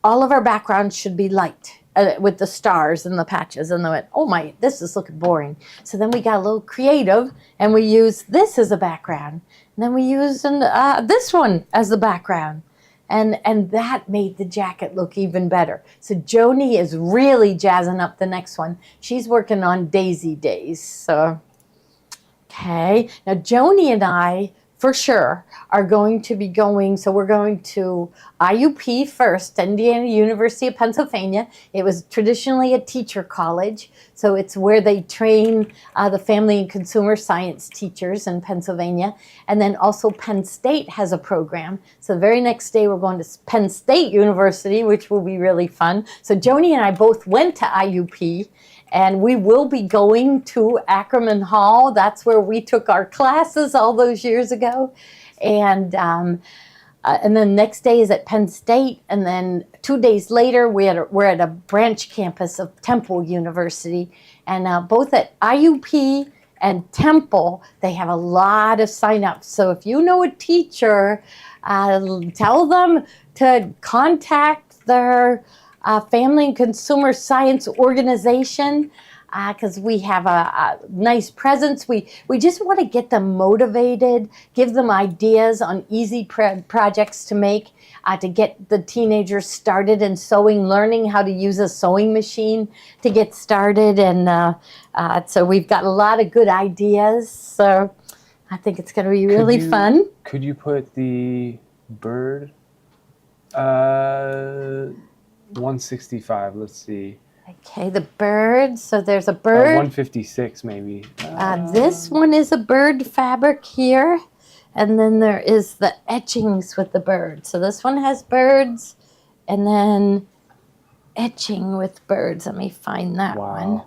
all of our backgrounds should be light with the stars and the patches. And then went, oh my, this is looking boring. So then we got a little creative and we used this as a background. And then we used this one as the background. And that made the jacket look even better. So Joni is really jazzing up the next one. She's working on Daisy Days. So, okay. Now Joni and I, for sure, are going to be going, so we're going to IUP first, Indiana University of Pennsylvania. It was traditionally a teacher college, so it's where they train the family and consumer science teachers in Pennsylvania. And then also Penn State has a program. So the very next day we're going to Penn State University, which will be really fun. So Joni and I both went to IUP. And we will be going to Ackerman Hall. That's where we took our classes all those years ago. And then next day is at Penn State. And then 2 days later, we're at a branch campus of Temple University. And both at IUP and Temple, they have a lot of signups. So if you know a teacher, tell them to contact their Family and Consumer Science Organization, because we have a nice presence. We just want to get them motivated, give them ideas on easy projects to make, to get the teenagers started in sewing, learning how to use a sewing machine to get started. And so we've got a lot of good ideas. So I think it's going to be really fun. Could you put the bird? 165, let's see. Okay, the bird. So there's a bird. 156 maybe. This one is a bird fabric here. And then there is the etchings with the bird. So this one has birds and then etching with birds. Let me find that one.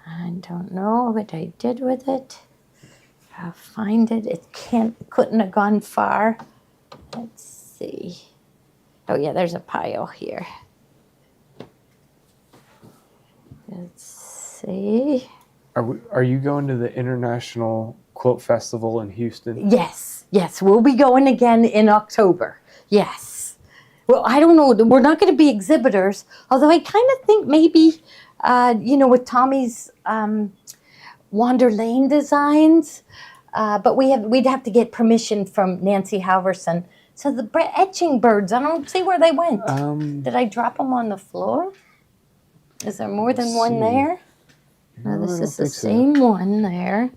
I don't know what I did with it. I'll find it. It couldn't have gone far. Let's see. Oh yeah, there's a pile here. Let's see. Are you going to the International Quilt Festival in Houston? Yes, we'll be going again in October. Yes. Well, I don't know. We're not going to be exhibitors, although I kind of think maybe, with Tommy's Wander Lane designs, but we'd have to get permission from Nancy Halverson. So the etching birds, I don't see where they went. Did I drop them on the floor? Is there more than one there? No, this is the same one there.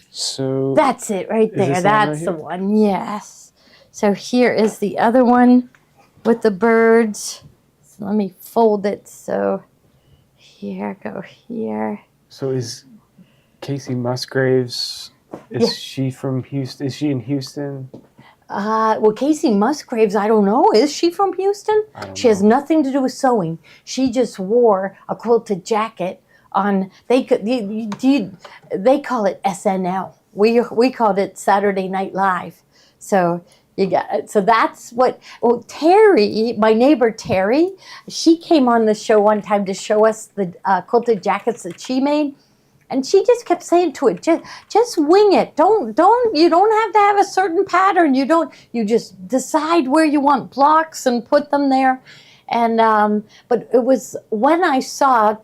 So that's it right there. That's the one, yes. So here is the other one with the birds. So let me fold it. So here, go here. So is Casey Musgraves, she from Houston? Is she in Houston? Well, Casey Musgraves, I don't know. Is she from Houston? She has nothing to do with sewing. She just wore a quilted jacket on, they call it SNL. We called it Saturday Night Live. So that's what, Terry, my neighbor Terry, she came on the show one time to show us the quilted jackets that she made. And she just kept saying to it, just wing it. You don't have to have a certain pattern. You just decide where you want blocks and put them there. And, but it was when I saw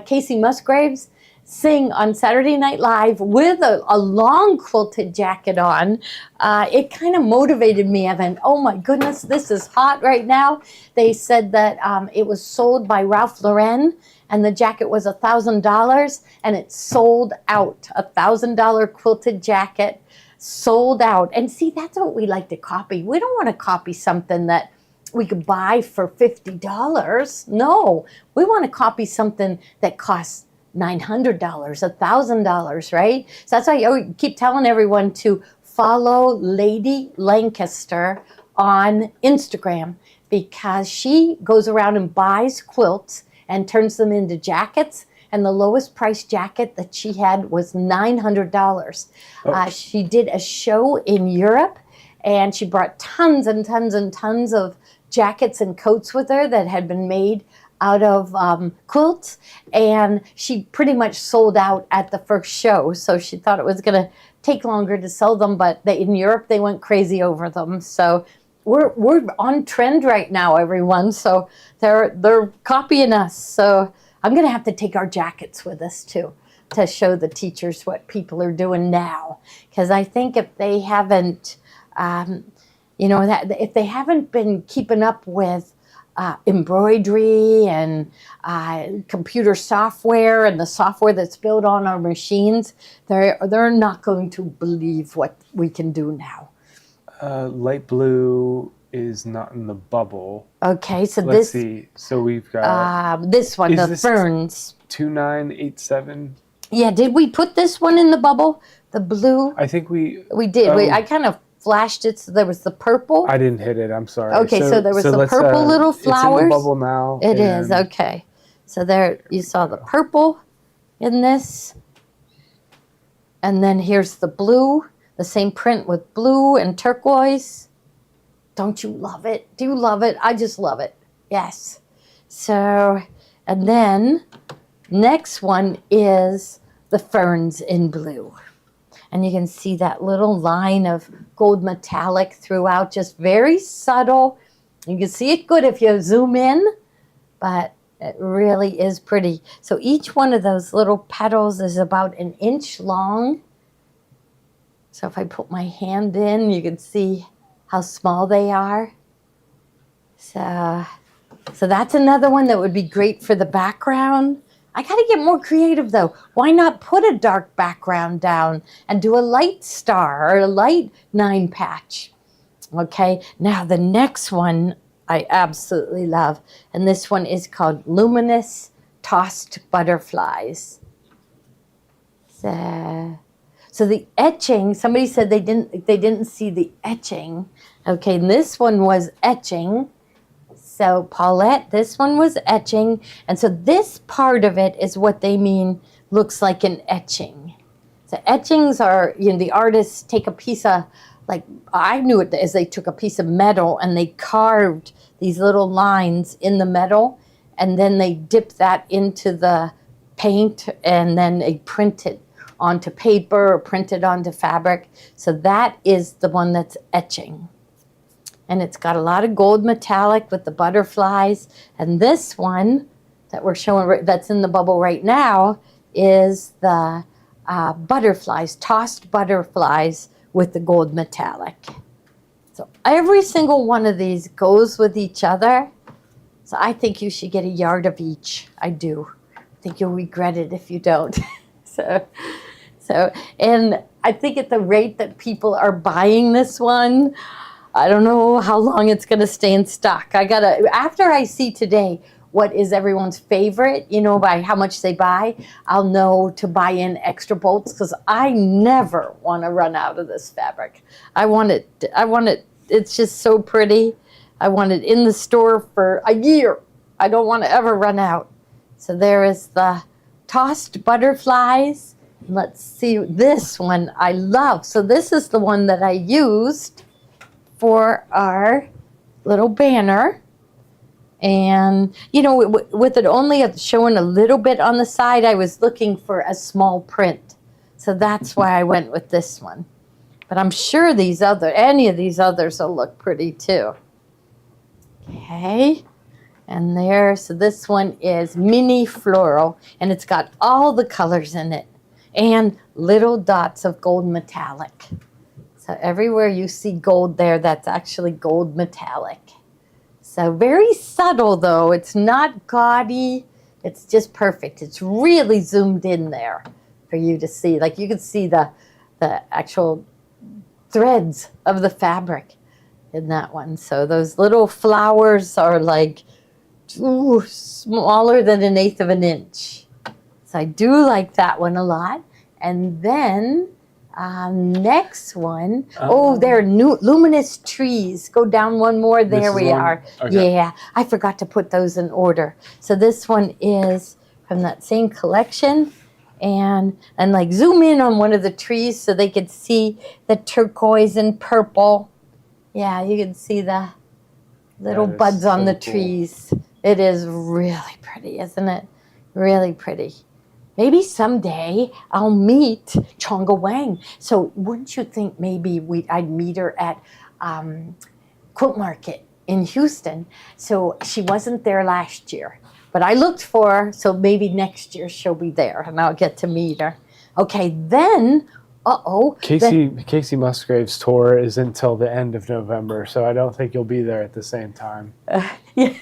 Casey Musgraves sing on Saturday Night Live with a long quilted jacket on, it kind of motivated me. I went, oh my goodness, this is hot right now. They said that it was sold by Ralph Lauren, and the jacket was $1,000, and it sold out. $1,000 quilted jacket sold out. And see, that's what we like to copy. We don't want to copy something that we could buy for $50. No, we want to copy something that costs $900, $1,000, right? So that's why I keep telling everyone to follow Lady Lancaster on Instagram, because she goes around and buys quilts and turns them into jackets. And the lowest price jacket that she had was $900. Oh. She did a show in Europe, and she brought tons and tons and tons of jackets and coats with her that had been made out of quilts, and she pretty much sold out at the first show. So she thought it was going to take longer to sell them, but in Europe they went crazy over them. So we're on trend right now, everyone. So they're copying us. So I'm going to have to take our jackets with us too, to show the teachers what people are doing now. Because I think if they haven't, if they haven't been keeping up with embroidery and computer software and the software that's built on our machines, they're not going to believe what we can do now. Light blue is not in the bubble. Okay, so Let's see. So we've got this one, the ferns. 2987. Yeah, did we put this one in the bubble? The blue? I think we did. I kind of flashed it, so there was the purple. I didn't hit it. I'm sorry. Okay, so there was the purple little flowers. It's in the bubble now. It is, okay. So there you saw the purple in this. And then here's the blue, the same print with blue and turquoise. Don't you love it? Do you love it? I just love it. Yes. So, and then next one is the ferns in blue. And you can see that little line of gold metallic throughout, just very subtle. You can see it good if you zoom in, but it really is pretty. So each one of those little petals is about 1 inch long. So if I put my hand in, you can see how small they are. So that's another one that would be great for the background. I got to get more creative though. Why not put a dark background down and do a light star or a light 9 patch? Okay, now the next one I absolutely love. And this one is called Luminous Tossed Butterflies. So the etching, somebody said they didn't see the etching. Okay, and this one was etching. So Paulette, this one was etching. And so this part of it is what they mean looks like an etching. So etchings are, the artists take a piece of, like I knew it as they took a piece of metal and they carved these little lines in the metal, and then they dip that into the paint, and then they print it onto paper or print it onto fabric. So that is the one that's etching. And it's got a lot of gold metallic with the butterflies. And this one that we're showing, that's in the bubble right now, is the butterflies, tossed butterflies with the gold metallic. So every single one of these goes with each other. So I think you should get a yard of each. I do. I think you'll regret it if you don't. So, and I think at the rate that people are buying this one, I don't know how long it's going to stay in stock. After I see today what is everyone's favorite, by how much they buy, I'll know to buy in extra bolts, because I never want to run out of this fabric. I want it, it's just so pretty. I want it in the store for a year. I don't want to ever run out. So there is the tossed butterflies. Let's see, this one I love. So this is the one that I used for our little banner. And, with it only showing a little bit on the side, I was looking for a small print. So that's why I went with this one. But I'm sure any of these others will look pretty too. Okay. And so this one is mini floral, and it's got all the colors in it and little dots of gold metallic. So everywhere you see gold there, that's actually gold metallic. So very subtle though. It's not gaudy. It's just perfect. It's really zoomed in there for you to see. Like you can see the actual threads of the fabric in that one. So those little flowers are like smaller than 1/8 of an inch. So I do like that one a lot. And then Next one. There are new luminous trees. Go down one more. There we are. Okay. Yeah, I forgot to put those in order. So this one is from that same collection. And like zoom in on one of the trees so they could see the turquoise and purple. Yeah, you can see the little buds on the trees. It is really pretty, isn't it? Really pretty. Maybe someday I'll meet Chonga Wang. So wouldn't you think maybe I'd meet her at Quilt Market in Houston? So she wasn't there last year, but I looked for her. So maybe next year she'll be there and I'll get to meet her. Okay, then, Casey Musgrave's tour is until the end of November, so I don't think you'll be there at the same time. Yeah.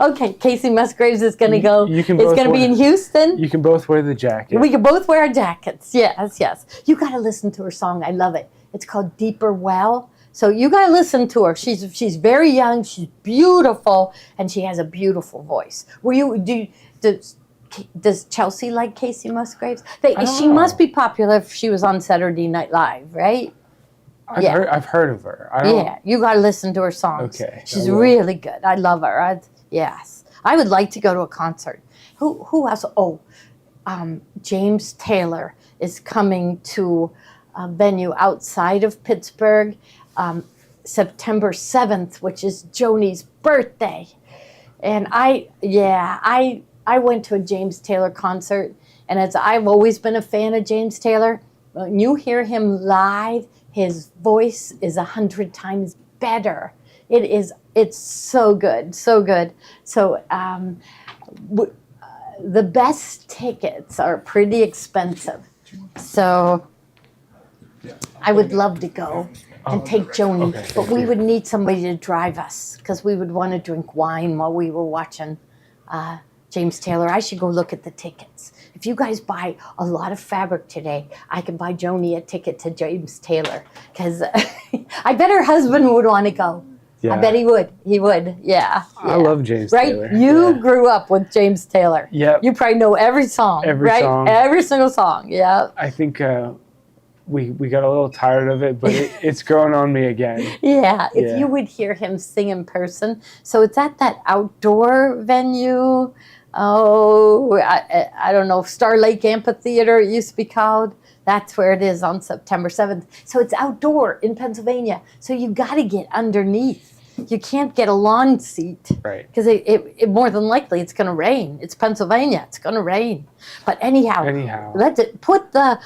Okay, Casey Musgraves is going to go. It's going to be in Houston. You can both wear the jacket. We can both wear our jackets. Yes. You got to listen to her song. I love it. It's called Deeper Well. So you got to listen to her. She's very young. She's beautiful, and she has a beautiful voice. Does Chelsea like Casey Musgraves? She must be popular if she was on Saturday Night Live, right? I've heard of her. You got to listen to her songs. Okay. She's really good. I love her. Yes. I would like to go to a concert. Who else? James Taylor is coming to a venue outside of Pittsburgh September 7th, which is Joni's birthday. And I went to a James Taylor concert, and I've always been a fan of James Taylor. When you hear him live, his voice is 100 times better. It's so good, so good. So the best tickets are pretty expensive. So I would love to go and take Joni, but we would need somebody to drive us because we would want to drink wine while we were watching James Taylor. I should go look at the tickets. If you guys buy a lot of fabric today, I can buy Joni a ticket to James Taylor because I bet her husband would want to go. Yeah. I bet he would. He would. Yeah. I love James Taylor. Right? You grew up with James Taylor. Yeah. You probably know every song. Song. Every single song. Yeah. I think we got a little tired of it, but it's growing on me again. Yeah. If you would hear him sing in person. So it's at that outdoor venue. I don't know, Star Lake Amphitheater, it used to be called. That's where it is on September 7th. So it's outdoor in Pennsylvania. So you got to get underneath. You can't get a lawn seat. Right. Because it more than likely it's going to rain. It's Pennsylvania. It's going to rain. But anyhow. Let's put the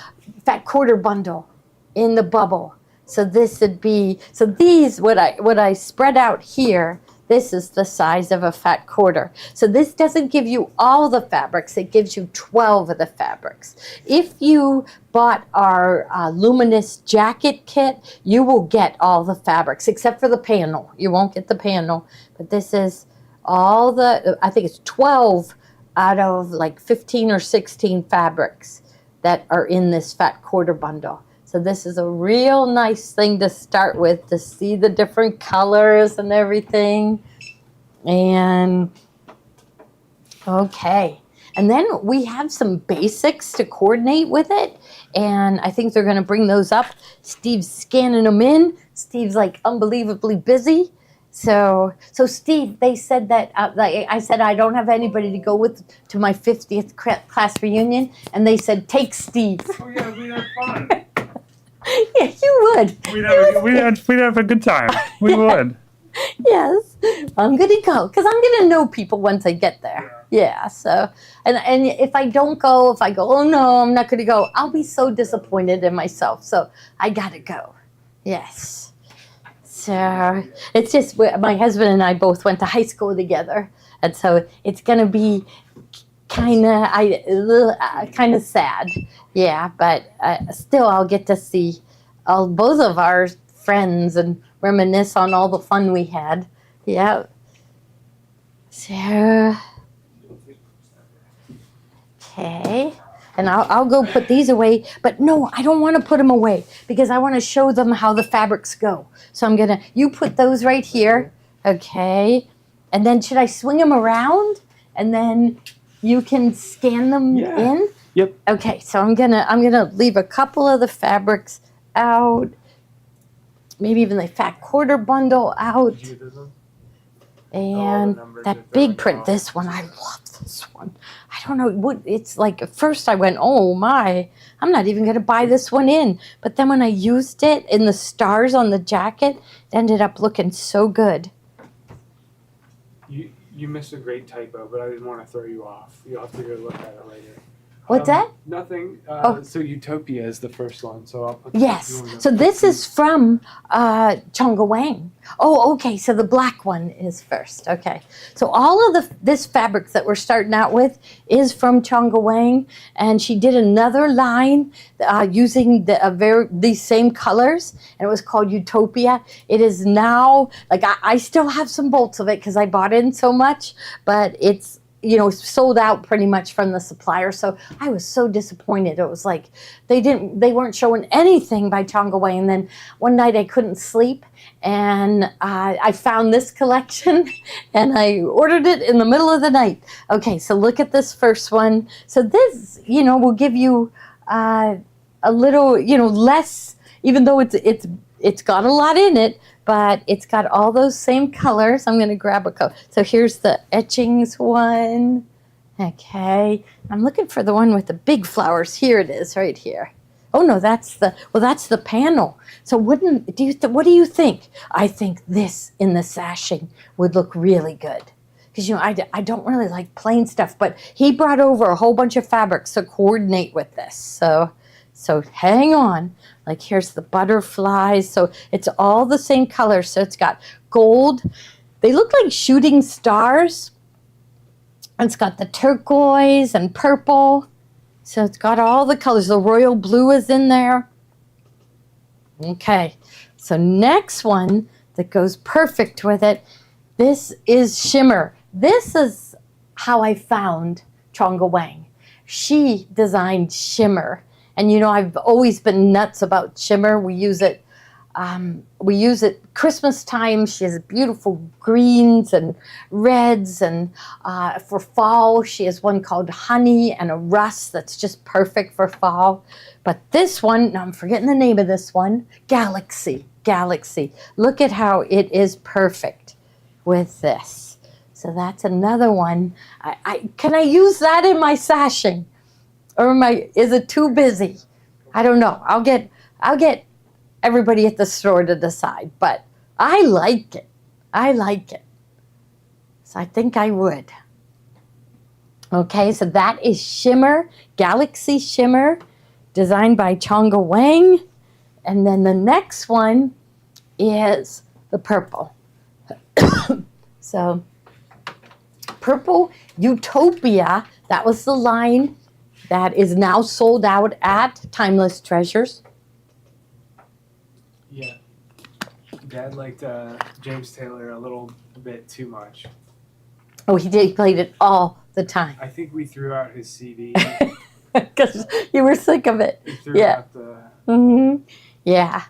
Fat Quarter bundle in the bubble. So this would be, these, what I spread out here, this is the size of a fat quarter. So this doesn't give you all the fabrics. It gives you 12 of the fabrics. If you bought our luminous jacket kit, you will get all the fabrics except for the panel. You won't get the panel. But this is all I think it's 12 out of like 15 or 16 fabrics that are in this fat quarter bundle. So this is a real nice thing to start with, to see the different colors and everything. And okay. And then we have some basics to coordinate with it. And I think they're going to bring those up. Steve's scanning them in. Steve's like unbelievably busy. So Steve, they said that, I said I don't have anybody to go with to my 50th class reunion. And they said, take Steve. Oh yeah, we'd have fun. Yeah, you would. We'd have a good time. We would. Yes, I'm gonna go because I'm gonna know people once I get there. Yeah. So, and if I don't go, if I go, oh no, I'm not gonna go, I'll be so disappointed in myself. So I gotta go. Yes. So it's just my husband and I both went to high school together, and so it's gonna be kind of sad. Yeah, but still, I'll get to see both of our friends and reminisce on all the fun we had. Yeah. So, okay. And I'll go put these away. But no, I don't want to put them away because I want to show them how the fabrics go. So I'm going to, you put those right here. Okay. And then should I swing them around? And then you can scan them in? Yep. Okay, so I'm gonna leave a couple of the fabrics out, maybe even the fat quarter bundle out, Did you get this one? and numbers are that big throwing print. off. This one, I love this one. I don't know what it's like. At first, I went, "Oh my, I'm not even gonna buy this one in." But then when I used it in the stars on the jacket, it ended up looking so good. You missed a great typo, but I didn't want to throw you off. You'll have to go look at it later. What's that? Nothing. Oh. So Utopia is the first one. So I'll put. Yes. So this is from Chonga Wang. Oh, okay. So the black one is first. Okay. So all of this fabric that we're starting out with is from Chonga Wang, and she did another line using these same colors, and it was called Utopia. It is now like I still have some bolts of it because I bought in so much, but it's sold out pretty much from the supplier. So I was so disappointed. It was like they weren't showing anything by Chonga Wang. And then one night I couldn't sleep, and I found this collection, and I ordered it in the middle of the night. Okay, so look at this first one. So this, will give you a little, less, even though it's got a lot in it, but it's got all those same colors. I'm going to grab a couple. So here's the etchings one. Okay. I'm looking for the one with the big flowers. Here it is, right here. Oh no, that's the panel. So what do you think? I think this in the sashing would look really good. Because I don't really like plain stuff, but he brought over a whole bunch of fabrics to coordinate with this. So hang on. Like here's the butterflies. So it's all the same color. So it's got gold. They look like shooting stars. And it's got the turquoise and purple. So it's got all the colors. The royal blue is in there. Okay. So next one that goes perfect with it. This is shimmer. This is how I found Chonga Wang. She designed shimmer. And I've always been nuts about shimmer. We use it Christmas time. She has beautiful greens and reds, and for fall she has one called honey and a rust that's just perfect for fall. But this one, now I'm forgetting the name of this one, Galaxy. Look at how it is perfect with this. So that's another one. Can I use that in my sashing? Or is it too busy? I don't know. I'll get everybody at the store to decide. But I like it. So I think I would. Okay, so that is Shimmer, Galaxy Shimmer, designed by Chonga Wang. And then the next one is the purple. So Purple Utopia, that was the line that is now sold out at Timeless Treasures. Yeah. Dad liked James Taylor a little bit too much. Oh, he did. He played it all the time. I think we threw out his CD. Because you were sick of it. We threw out the... Mm-hmm. Yeah,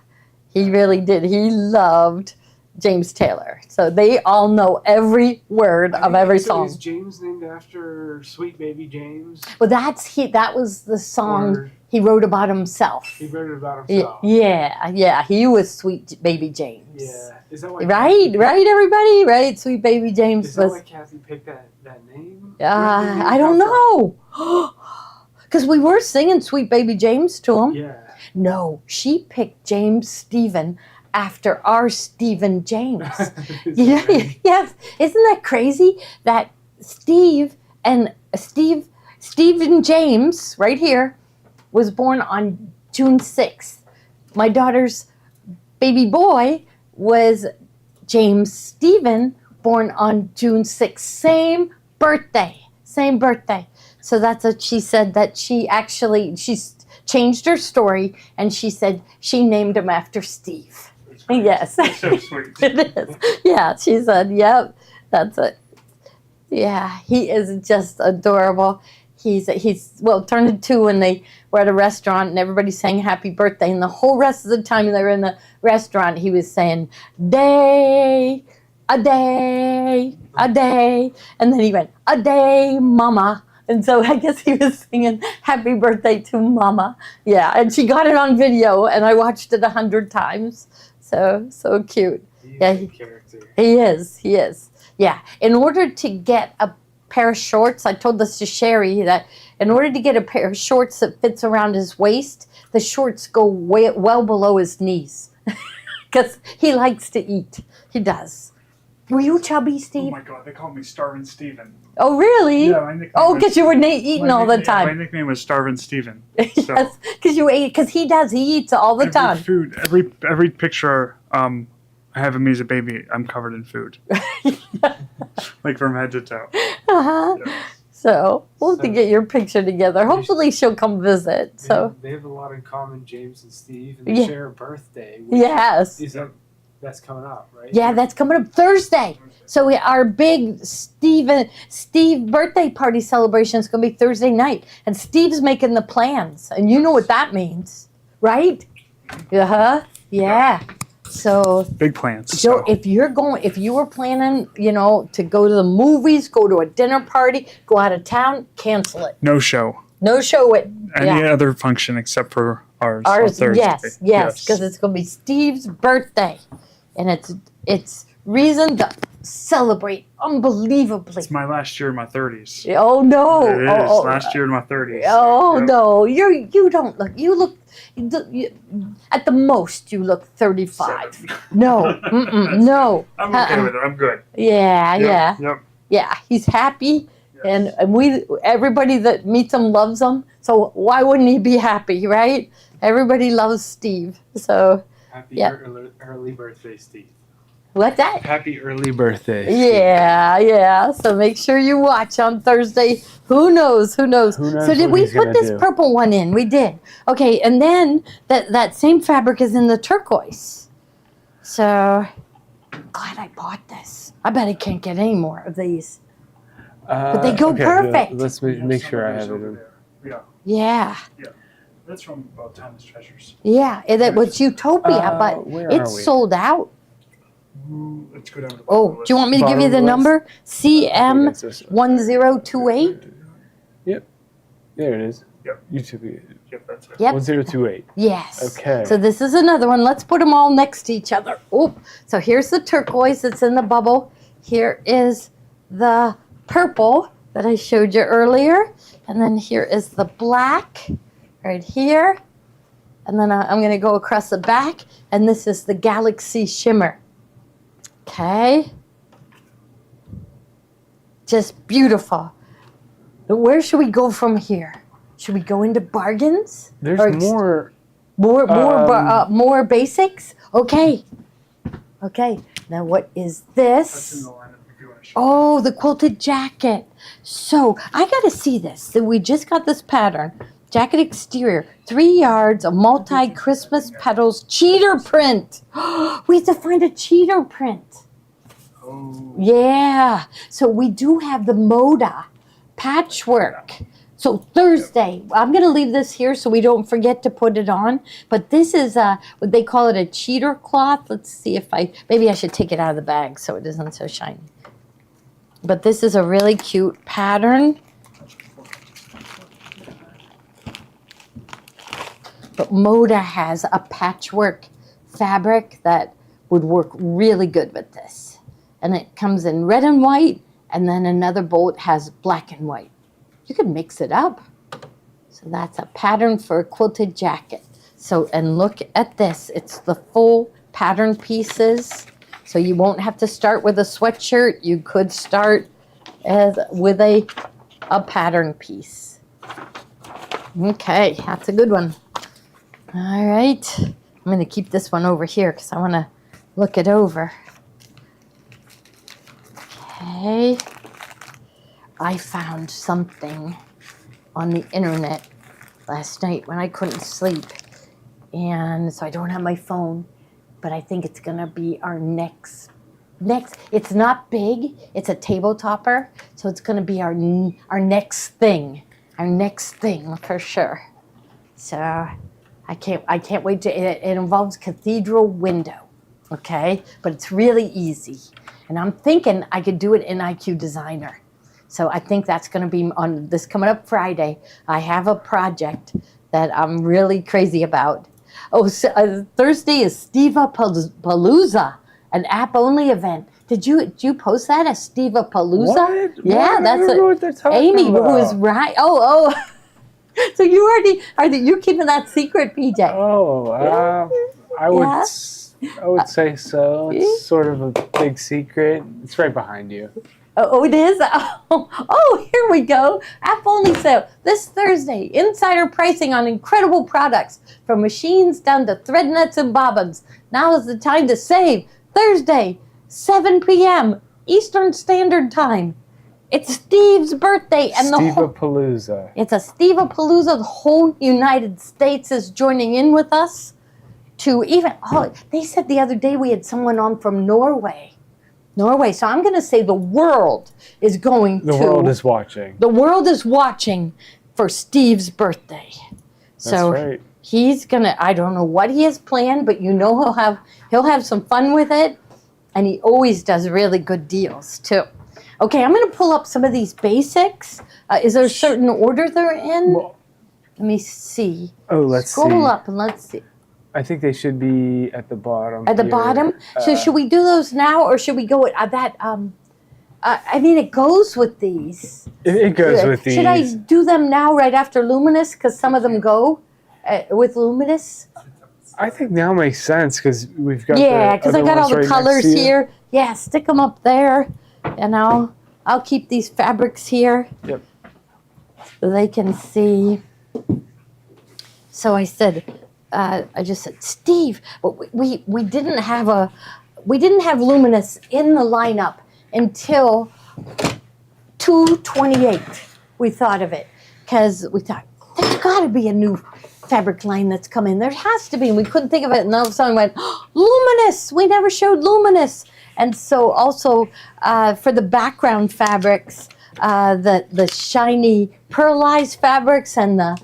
he really did. He loved James Taylor. So they all know every word of every song. Is James named after Sweet Baby James? Well, that was the song Or he wrote about himself. he wrote it about himself. Yeah, he was Sweet Baby James. Yeah. Is that why Right, everybody? Right, Sweet Baby James Is that was... why Kathy picked that name? I don't know. Because we were singing Sweet Baby James to him. Yeah. No, she picked James Stephen after our Stephen James. Yes. Isn't that crazy that Stephen James, right here, was born on June 6th. My daughter's baby boy was James Stephen, born on June 6th. Same birthday. So that's what she said, that she's changed her story, and she said she named him after Steve. Yes. That's so sweet. It is. Yeah, she said, yep, that's it. Yeah, he is just adorable. He's turned 2 when they were at a restaurant and everybody sang happy birthday, and the whole rest of the time they were in the restaurant he was saying a day, and then he went, a day, mama, And so I guess he was singing happy birthday to Mama. Yeah, and she got it on video, and I watched it 100 times. So cute. He's Yeah, a character. He is. Yeah. In order to get a pair of shorts, I told this to Sherry, that in order to get a pair of shorts that fits around his waist, the shorts go well below his knees. Because he likes to eat. He does. Were you chubby, Oh Steve? my God, they called me Starvin' Steven. Oh, really? Yeah, my nickname. Oh, was- because you were eating all the My time. nickname was Starvin' Steven. Yes, because you ate. Because he does. He eats all the time. Food. Every picture I have of me as a baby, I'm covered in food, like from head to toe. Uh-huh. Yeah. So we'll have to get your picture together. Hopefully she'll come visit. So they have a lot in common, James and Steve, and they Yeah. share a birthday. Which yes, is that's coming up, right? yeah, that's coming up Thursday. So our big Steve birthday party celebration is going to be Thursday night, and Steve's making the plans, and you know what that means, right? Yeah. So Big plans. Joe, if you were planning, to go to the movies, go to a dinner party, go out of town, cancel it. No show. No show it. Any other function except for ours. Ours, on Thursday. yes, because it's going to be Steve's birthday, and it's reason to celebrate unbelievably. It's my last year in my 30s. Oh no! It is Oh, last year in my 30s. oh Yep. no! You don't look. At the most you look 35. Seven. No, no. I'm okay with it. I'm good. Yeah, Yep, yeah. Yep. Yeah, he's happy, Yes. and everybody that meets him loves him. So why wouldn't he be happy, right? Everybody loves Steve. So Happy Yeah. early birthday, Steve. what's that? Happy early birthday. Yeah. So make sure you watch on Thursday. Who knows? Who knows So did what we he's put gonna this do. purple one in? We did. Okay, and then that same fabric is in the turquoise. So glad I bought this. I bet I can't get any more of these. But they go perfect. Let's make sure I have it. Over there. Yeah, Yeah. that's from Timeless Treasures. Yeah. It was Utopia, but where are it's we? sold out. Let's go down to the Oh, bottom do you want me to give you the Bottom list. number? CM That's this one. 1028? Yep. There it is. Yep. Utopia. Yep, that's it. Yep. 1028. Yes. Okay. So this is another one. Let's put them all next to each other. Oh, so here's the turquoise that's in the bubble. Here is the purple that I showed you earlier. And then here is the black right here. And then I'm going to go across the back. And this is the Galaxy Shimmer. Okay. Just beautiful. But where should we go from here? Should we go into bargains? There's Or more. more basics? Okay. Okay. Now what is That's in this? the lineup if you want to show. Oh, the quilted jacket. So I gotta see this. So we just got this pattern. Jacket exterior, 3 yards of multi Christmas petals cheater print. We have to find a cheater print. Oh, Yeah. So we do have the Moda patchwork. So Thursday, I'm going to leave this here so we don't forget to put it on. But this is what they call it, a cheater cloth. Let's see if maybe I should take it out of the bag so it isn't so shiny. But this is a really cute pattern. But Moda has a patchwork fabric that would work really good with this. And it comes in red and white, and then another bolt has black and white. You could mix it up. So that's a pattern for a quilted jacket. So, and look at this. It's the full pattern pieces. So you won't have to start with a sweatshirt. You could start with a pattern piece. Okay, that's a good one. All right. I'm going to keep this one over here because I want to look it over. Okay. I found something on the internet last night when I couldn't sleep. And so I don't have my phone, but I think it's going to be our next, it's not big, it's a table topper. So it's going to be our next thing for sure. So I can't wait to, it involves cathedral window, okay? But it's really easy. And I'm thinking I could do it in IQ Designer. So I think that's going to be on this coming up Friday. I have a project that I'm really crazy about. Oh, so, Thursday is Steva Palooza, an app-only event. Did you post that as Steva Palooza? What? Yeah, What? that's I don't know what they're talking Amy, who about. is right. Oh. So you already you keeping that secret, PJ? Oh, I would say so. It's sort of a big secret. It's right behind you. Oh, it is? Oh, here we go. App only sale this Thursday. Insider pricing on incredible products from machines down to thread nets and bobbins. Now is the time to save. Thursday, 7 p.m. Eastern Standard Time. It's Steve's birthday and the whole... Steva-palooza. It's a Steva-palooza. The whole United States is joining in with us to even... Oh, they said the other day we had someone on from Norway. So I'm going to say the world is going to... The world is watching. The world is watching for Steve's birthday. So That's right. he's going to... I don't know what he has planned, but he'll have some fun with it. And he always does really good deals, too. Okay, I'm going to pull up some of these basics. Is there a certain order they're in? Well, Let me see. oh, let's see. Scroll up and let's see. I think they should be at the bottom. At the here. bottom? So should we do those now, or should we go at that? I mean, it goes with these. It goes with these. Should I do them now right after Luminous? Because some of them go with Luminous. I think now makes sense because we've got because I got all the colors here. Yeah, stick them up there, and I'll keep these fabrics here. Yep. So they can see. So I said, I just said, Steve, but we didn't have Luminous in the lineup until 2/28. We thought of it because we thought there's got to be a new fabric line that's coming. There has to be. And we couldn't think of it. And all of a sudden we went, oh, Luminous. We never showed Luminous. And so also for the background fabrics, the shiny pearlized fabrics and the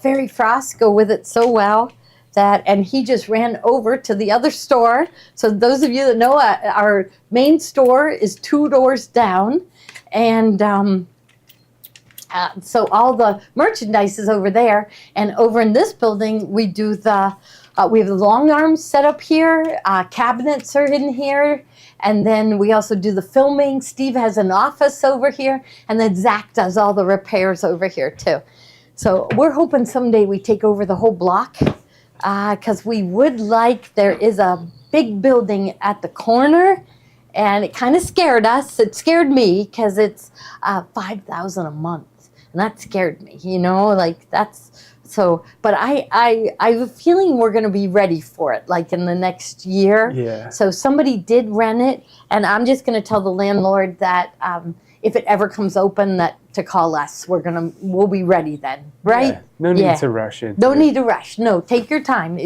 fairy frost go with it so well. And he just ran over to the other store. So those of you that know, our main store is 2 doors down. And so all the merchandise is over there. And over in this building, we do we have the long arms set up here. Cabinets are in here. And then we also do the filming. Steve has an office over here. And then Zach does all the repairs over here too. So we're hoping someday we take over the whole block. Because we would like, there is a big building at the corner, and it kind of scared us. It scared me because it's $5,000 a month, and that scared me. Like that's so. But I have a feeling we're going to be ready for it, like in the next year. Yeah. So somebody did rent it, and I'm just going to tell the landlord that if it ever comes open, that to call us. We'll be ready then, right? Yeah. No need to rush it. No need to rush. No, take your time.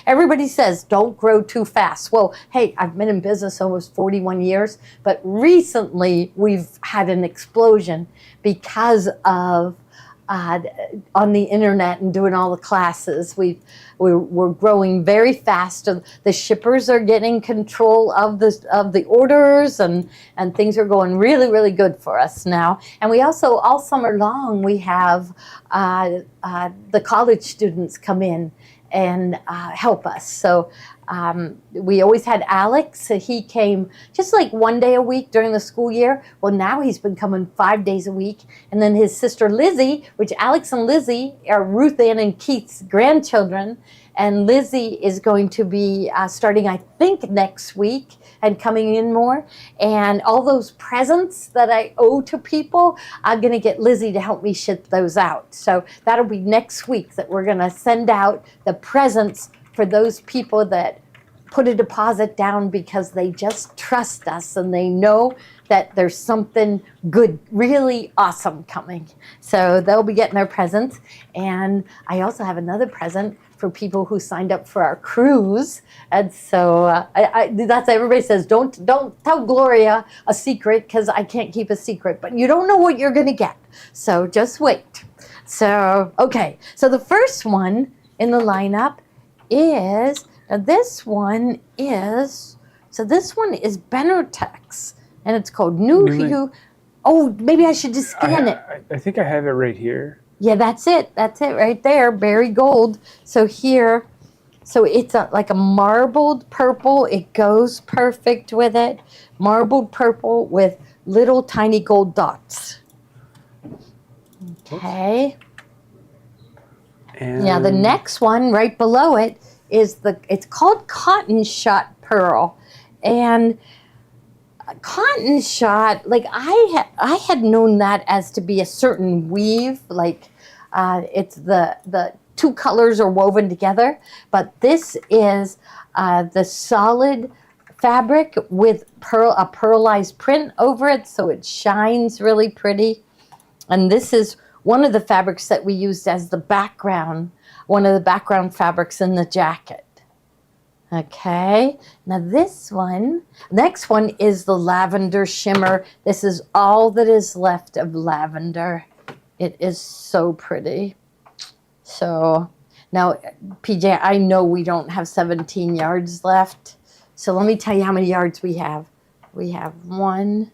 Everybody says don't grow too fast. Well, hey, I've been in business almost 41 years, but recently we've had an explosion because of on the internet and doing all the classes. We're growing very fast. The shippers are getting control of the orders, and things are going really, really good for us now. And we also, all summer long, we have the college students come in and help us. So we always had Alex. He came just like 1 day a week during the school year. Well, now he's been coming 5 days a week. And then his sister Lizzie, which Alex and Lizzie are Ruth Ann and Keith's grandchildren. And Lizzie is going to be starting, I think, next week and coming in more. And all those presents that I owe to people, I'm going to get Lizzie to help me ship those out. So that'll be next week that we're going to send out the presents for those people that put a deposit down because they just trust us and they know that there's something good, really awesome coming. So they'll be getting their presents. And I also have another present for people who signed up for our cruise. And so that's everybody says, don't tell Gloria a secret because I can't keep a secret. But you don't know what you're going to get. So just wait. So, okay. So the first one in the lineup is, this one is Benertex, and it's called New Hue Oh, maybe I should just scan it. I think I have it right here. Yeah, that's it. That's it right there. Berry gold. So here, so it's like a marbled purple. It goes perfect with it. Marbled purple with little tiny gold dots. Okay. And Now the next one right below it is it's called cotton shot pearl. And cotton shot, like I had known that as to be a certain weave, like it's the two colors are woven together, but this is the solid fabric with a pearlized print over it, so it shines really pretty. And this is one of the fabrics that we used as the background, one of the background fabrics in the jacket. Okay, now next one is the lavender shimmer. This is all that is left of lavender. It is so pretty. So now, PJ, I know we don't have 17 yards left. So let me tell you how many yards we have. We have 1,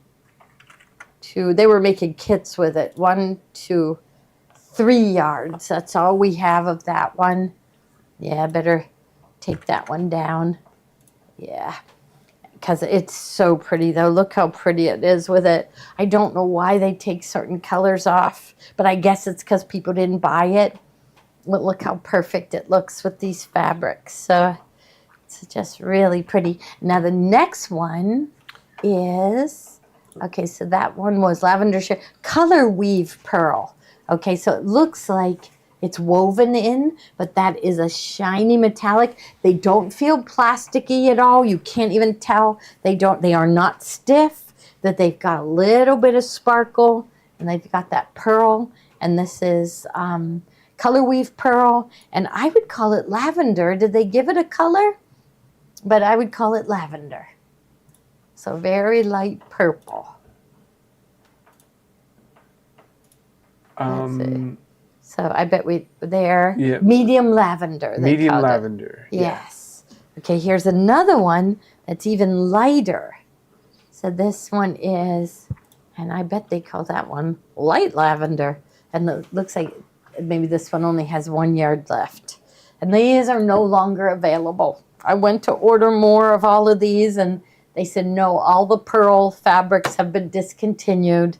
2, they were making kits with it. 1, 2, 3 yards. That's all we have of that one. Yeah, better take that one down. Yeah, because it's so pretty though. Look how pretty it is with it. I don't know why they take certain colors off, but I guess it's because people didn't buy it. But look how perfect it looks with these fabrics. So it's just really pretty. Now the next one is, okay, so that one was lavender color weave pearl. Okay, so it looks like it's woven in, but that is a shiny metallic. They don't feel plasticky at all. You can't even tell. They are not stiff, that they've got a little bit of sparkle, and they've got that pearl. And this is color weave pearl, and I would call it lavender. Did they give it a color? But I would call it lavender. So very light purple. That's it. So I bet medium lavender. Medium lavender. Yes. Okay, here's another one that's even lighter. So this one is, and I bet they call that one light lavender. And it looks like maybe this one only has 1 yard left. And these are no longer available. I went to order more of all of these, and they said, no, all the pearl fabrics have been discontinued.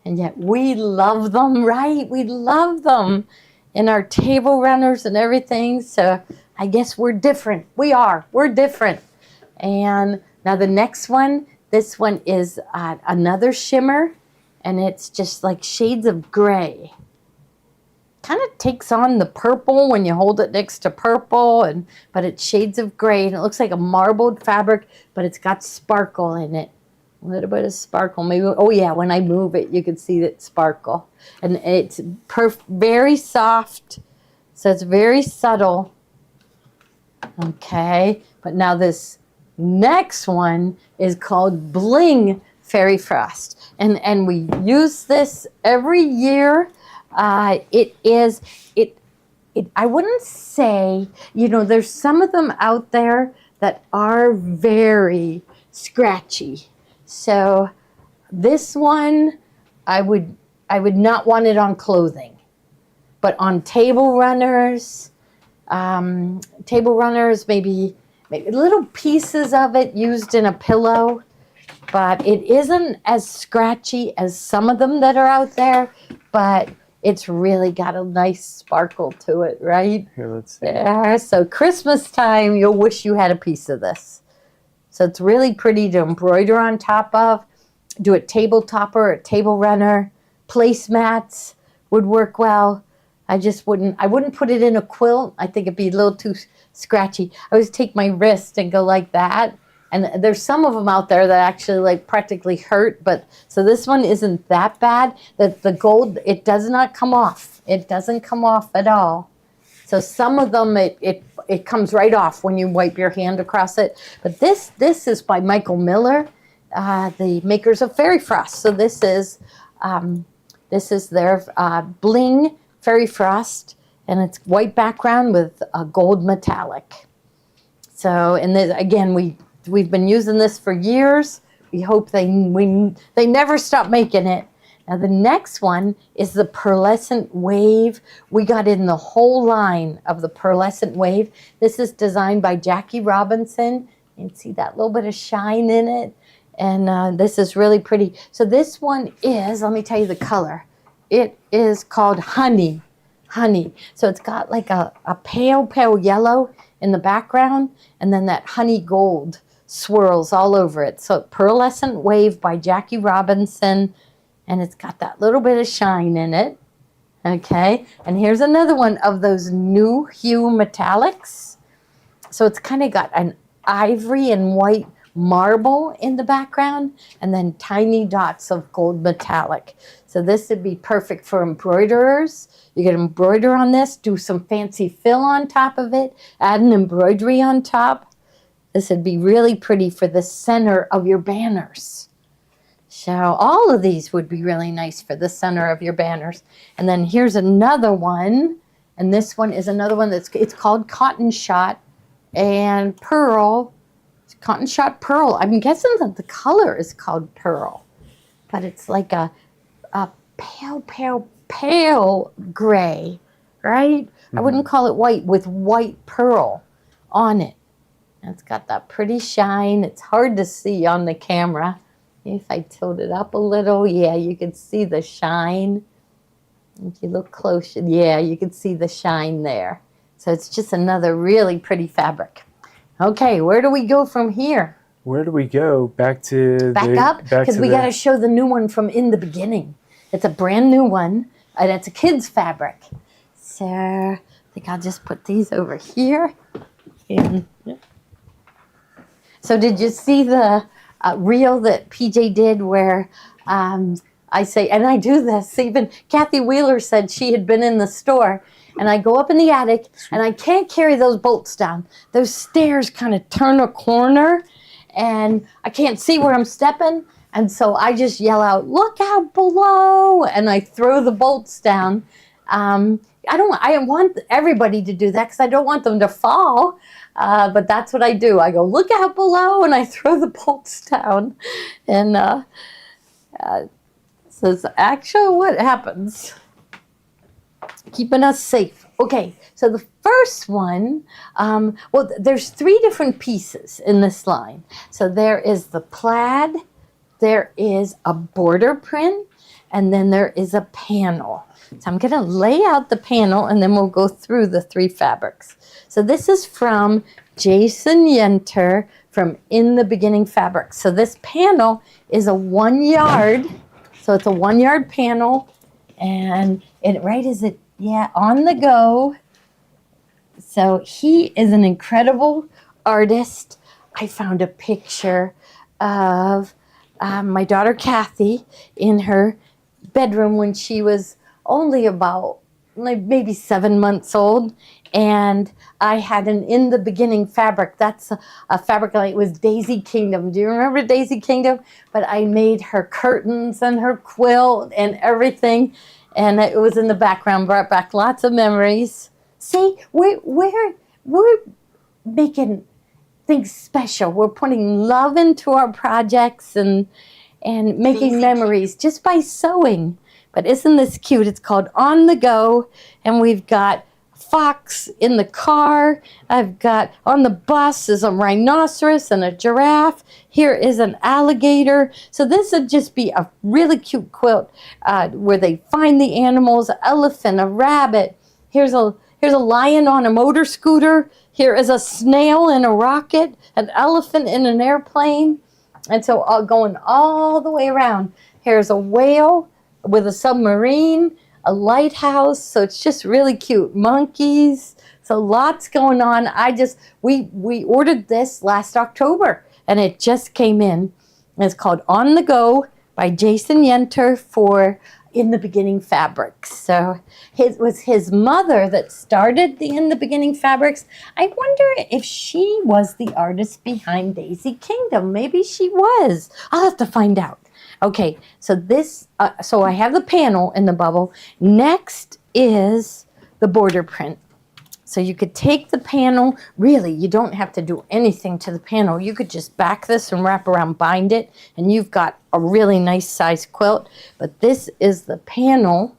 And yet we love them, right? We love them in our table runners and everything. So I guess we're different. We're different. And now the next one, this one is another shimmer, and it's just like shades of gray. Kind of takes on the purple when you hold it next to purple, but it's shades of gray, and it looks like a marbled fabric, but it's got sparkle in it. A little bit of sparkle, maybe. Oh yeah, when I move it, you can see that sparkle. And it's very soft, so it's very subtle. Okay, but now this next one is called Bling Fairy Frost. And we use this every year. I wouldn't say, there's some of them out there that are very scratchy. So this one, I would not want it on clothing, but on table runners, maybe little pieces of it used in a pillow, but it isn't as scratchy as some of them that are out there, but it's really got a nice sparkle to it, right? Here, let's see. Yeah, so Christmas time, you'll wish you had a piece of this. So it's really pretty to embroider on top of, do a table topper, a table runner, placemats would work well. I wouldn't put it in a quilt. I think it'd be a little too scratchy. I always take my wrist and go like that. And there's some of them out there that actually like practically hurt, so this one isn't that bad. The gold, it does not come off. It doesn't come off at all. So some of them, it comes right off when you wipe your hand across it. But this is by Michael Miller, the makers of Fairy Frost. So this is their Bling Fairy Frost, and it's white background with a gold metallic. So, and again, we've been using this for years. we hope they never stop making it. Now the next one is the pearlescent wave. We got in the whole line of the pearlescent wave. This is designed by Jackie Robinson. You can see that little bit of shine in it. And this is really pretty. So this one is, let me tell you the color. It is called Honey. Honey. So it's got like a pale, pale yellow in the background, and then that honey gold swirls all over it. So pearlescent wave by Jackie Robinson. And it's got that little bit of shine in it. Okay, and here's another one of those new hue metallics. So it's kind of got an ivory and white marble in the background, and then tiny dots of gold metallic. So this would be perfect for embroiderers. You can embroider on this, do some fancy fill on top of it, add an embroidery on top. This would be really pretty for the center of your banners. So all of these would be really nice for the center of your banners. And then here's another one. And this one is another one it's called Cotton Shot and Pearl. It's Cotton Shot Pearl. I'm guessing that the color is called Pearl. But it's like a pale, pale, pale gray, right? Mm-hmm. I wouldn't call it white, with white pearl on it. And it's got that pretty shine. It's hard to see on the camera. If I tilt it up a little, yeah, you can see the shine. If you look close, yeah, you can see the shine there. So it's just another really pretty fabric. Okay, where do we go from here? Where do we go? Back up? Because we got to show the new one from In the Beginning. It's a brand new one, and it's a kid's fabric. So I think I'll just put these over here. So did you see the reel that PJ did where I say, and I do this, even Kathy Wheeler said she had been in the store, and I go up in the attic and I can't carry those bolts down. Those stairs kind of turn a corner and I can't see where I'm stepping, and so I just yell out, "Look out below," and I throw the bolts down. I want everybody to do that because I don't want them to fall. But that's what I do. I go, "Look out below," and I throw the bolts down. And so it's actually what happens. Keeping us safe. Okay, so the first one, well, there's 3 different pieces in this line. So there is the plaid, there is a border print, and then there is a panel. So I'm going to lay out the panel, and then we'll go through the 3 fabrics. So this is from Jason Yenter from In the Beginning Fabrics. So this panel is a 1 yard. So it's a 1 yard panel, and on the go. So he is an incredible artist. I found a picture of my daughter Kathy in her bedroom when she was only about maybe 7 months old, and I had an In the Beginning fabric. That's a fabric like it was Daisy Kingdom. Do you remember Daisy Kingdom? But I made her curtains and her quilt and everything, and it was in the background, brought back lots of memories. See, we're making things special. We're putting love into our projects and making memories just by sewing. But isn't this cute? It's called On the Go, and we've got fox in the car. I've got on the bus is a rhinoceros and a giraffe. Here is an alligator. So this would just be a really cute quilt where they find the animals, an elephant, a rabbit. Here's a lion on a motor scooter. Here is a snail in a rocket, an elephant in an airplane. And so going all the way around. Here's a whale with a submarine, a lighthouse. So it's just really cute. Monkeys. So lots going on. We ordered this last October, and it just came in. It's called On the Go by Jason Yenter for In the Beginning Fabrics. So it was his mother that started the In the Beginning Fabrics. I wonder if she was the artist behind Daisy Kingdom. Maybe she was. I'll have to find out. Okay, so so I have the panel in the bubble. Next is the border print. So you could take the panel, really, you don't have to do anything to the panel. You could just back this and wrap around, bind it, and you've got a really nice size quilt. But this is the panel,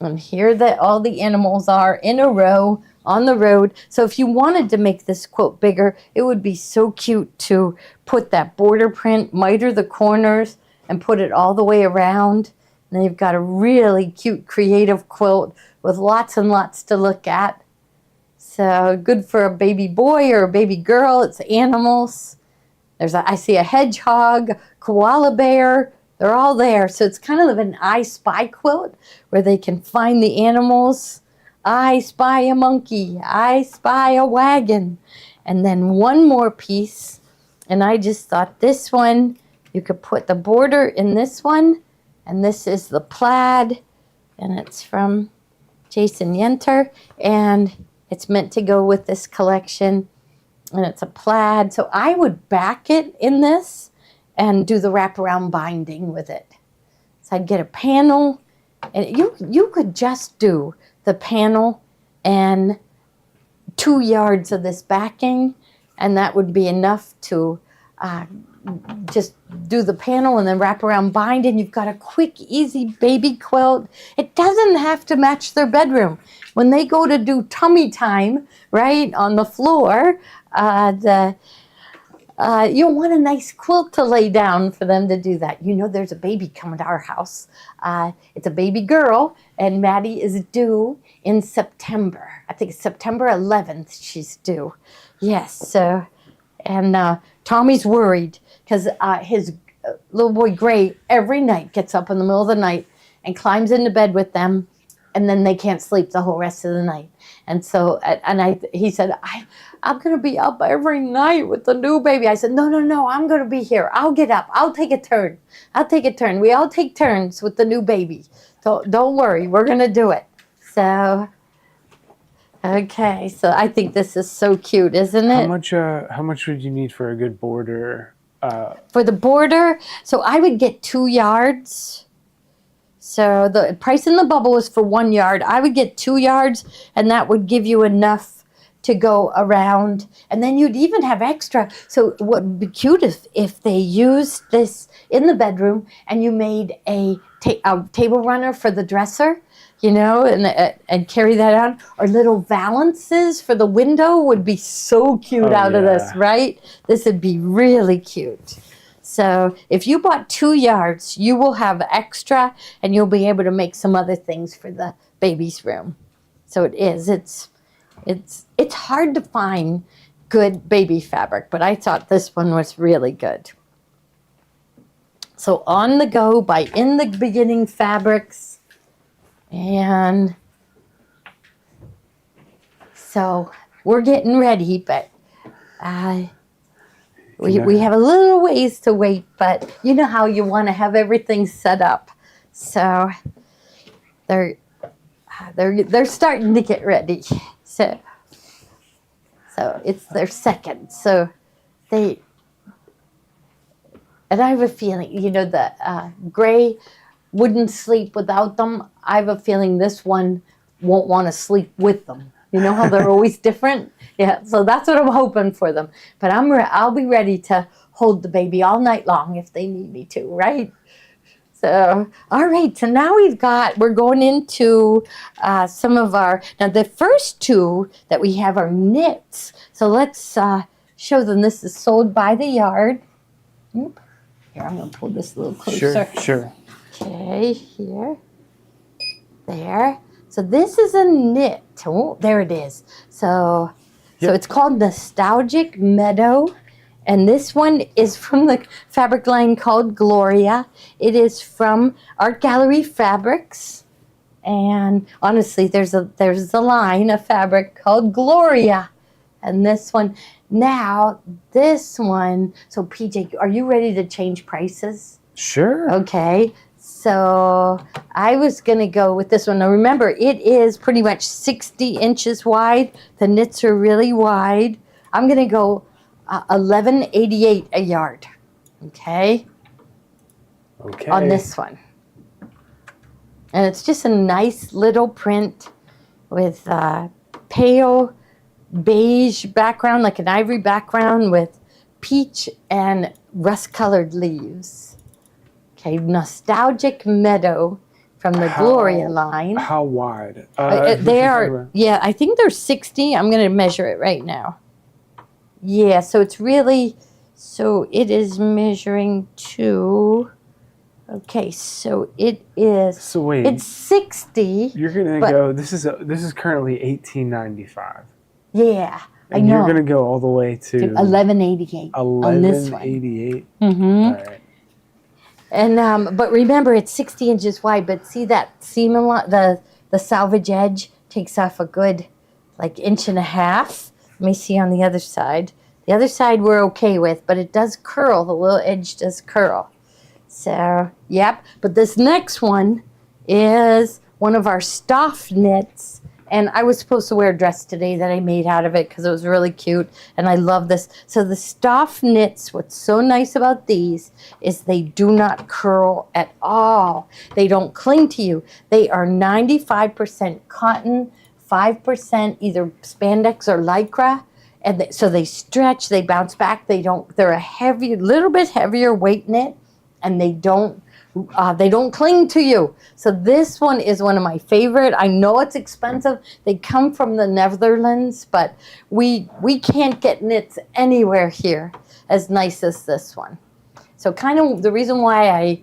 and here that all the animals are in a row on the road. So if you wanted to make this quilt bigger, it would be so cute to put that border print, miter the corners, and put it all the way around. And then you've got a really cute, creative quilt with lots and lots to look at. So good for a baby boy or a baby girl. It's animals. I see a hedgehog, koala bear. They're all there. So it's kind of an I Spy quilt where they can find the animals. I spy a monkey. I spy a wagon. And then one more piece. And I just thought this one, you could put the border in this one. And this is the plaid. And it's from Jason Yenter. And it's meant to go with this collection, and it's a plaid. So I would back it in this and do the wraparound binding with it. So I'd get a panel, and you could just do the panel and 2 yards of this backing, and that would be enough to just do the panel and then wrap around bind, and you've got a quick, easy baby quilt. It doesn't have to match their bedroom. When they go to do tummy time, right, on the floor, you'll want a nice quilt to lay down for them to do that. You know there's a baby coming to our house. It's a baby girl, and Maddie is due in September. I think it's September 11th she's due. Yes, so, and Tommy's worried because his little boy Gray every night gets up in the middle of the night and climbs into bed with them, and then they can't sleep the whole rest of the night. And so, he said, I'm going to be up every night with the new baby. I said, no, I'm going to be here. I'll get up. I'll take a turn. We all take turns with the new baby. So don't worry. We're going to do it. So, okay. So I think this is so cute, isn't it? How much would you need for a good border? For the border, so I would get 2 yards. So the price in the bubble is for 1 yard. I would get 2 yards, and that would give you enough to go around. And then you'd even have extra. So what would be cute if they used this in the bedroom and you made a table runner for the dresser, you know, and carry that on. Or little valances for the window would be so cute of this, right? This would be really cute. So if you bought 2 yards, you will have extra, and you'll be able to make some other things for the baby's room. So it's hard to find good baby fabric, but I thought this one was really good. So On the Go by In the Beginning Fabrics. And so we're getting ready, but we have a little ways to wait, but you know how you want to have everything set up. So they're starting to get ready. So it's their second. So and I have a feeling, you know, the Gray wouldn't sleep without them. I have a feeling this one won't want to sleep with them. You know how they're always different? Yeah, so that's what I'm hoping for them. But I'll be ready to hold the baby all night long if they need me to, right? So, all right, so now we're going into some of now the first two that we have are knits. So let's show them. This is sold by the yard. Oop. Here, I'm going to pull this a little closer. Sure. Okay, here. There. So this is a knit. Oh, there it is. So it's called Nostalgic Meadow. And this one is from the fabric line called Gloria. It is from Art Gallery Fabrics. And honestly, there's a line of fabric called Gloria. And this one. Now, this one. So PJ, are you ready to change prices? Sure. Okay. So I was going to go with this one. Now remember, it is pretty much 60 inches wide. The knits are really wide. I'm going to go $11.88 a yard. Okay. On this one. And it's just a nice little print with pale beige background, like an ivory background with peach and rust-colored leaves. Okay, Nostalgic Meadow from the Gloria line. How wide? They are, yeah, I think they're 60. I'm going to measure it right now. Yeah, so it's really, so it is measuring to, okay, so it is, So wait, it's 60. you're gonna but- go. This is currently $18.95. Yeah, I And know. you're gonna go all the way to $11.88 on this one. $11.88. Mm-hmm. All right. And but remember, it's 60 inches wide. But see that seam along the salvage edge takes off a good like inch and a half. Let me see on the other side. The other side we're okay with, but it does curl. The little edge does curl. So yep. But this next one is one of our Stoff knits. And I was supposed to wear a dress today that I made out of it because it was really cute. And I love this. So the Stoff knits, what's so nice about these is they do not curl at all. They don't cling to you. They are 95% cotton, 5% either spandex or lycra. And so they stretch, they bounce back. They're a heavy, little bit heavier weight knit. And they don't cling to you. So this one is one of my favorite. I know it's expensive. They come from the Netherlands, but we can't get knits anywhere here as nice as this one. So kind of the reason why I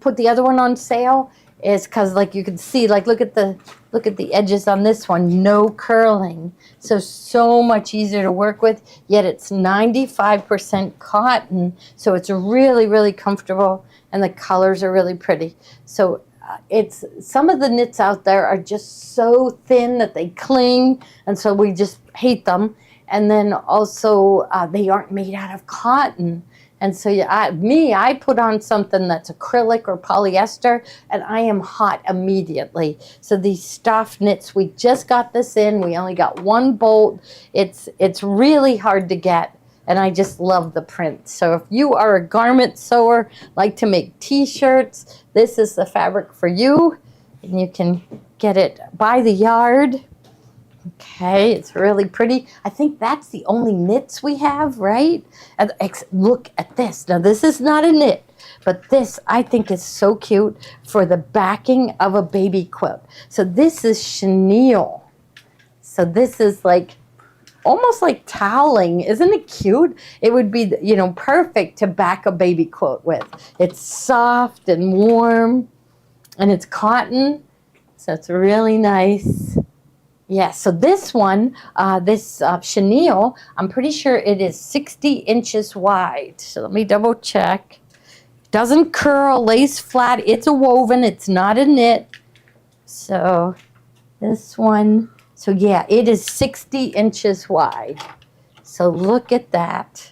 put the other one on sale is because like you can see, like look at the edges on this one, no curling. So much easier to work with, yet it's 95% cotton. So it's really, really comfortable and the colors are really pretty. So it's some of the knits out there are just so thin that they cling. And so we just hate them. And then also they aren't made out of cotton. And so I put on something that's acrylic or polyester, and I am hot immediately. So these Stoff knits, we just got this in. We only got one bolt. It's really hard to get, and I just love the print. So if you are a garment sewer, like to make T-shirts, this is the fabric for you, and you can get it by the yard. Okay, it's really pretty. I think that's the only knits we have, right? And look at this. Now, this is not a knit, but this I think is so cute for the backing of a baby quilt. So this is chenille. So this is like almost like toweling. Isn't it cute? It would be, perfect to back a baby quilt with. It's soft and warm, and it's cotton, so it's really nice. Yeah, so this one, this chenille, I'm pretty sure it is 60 inches wide. So let me double check. Doesn't curl, lays flat. It's a woven. It's not a knit. So this one, so yeah, it is 60 inches wide. So look at that.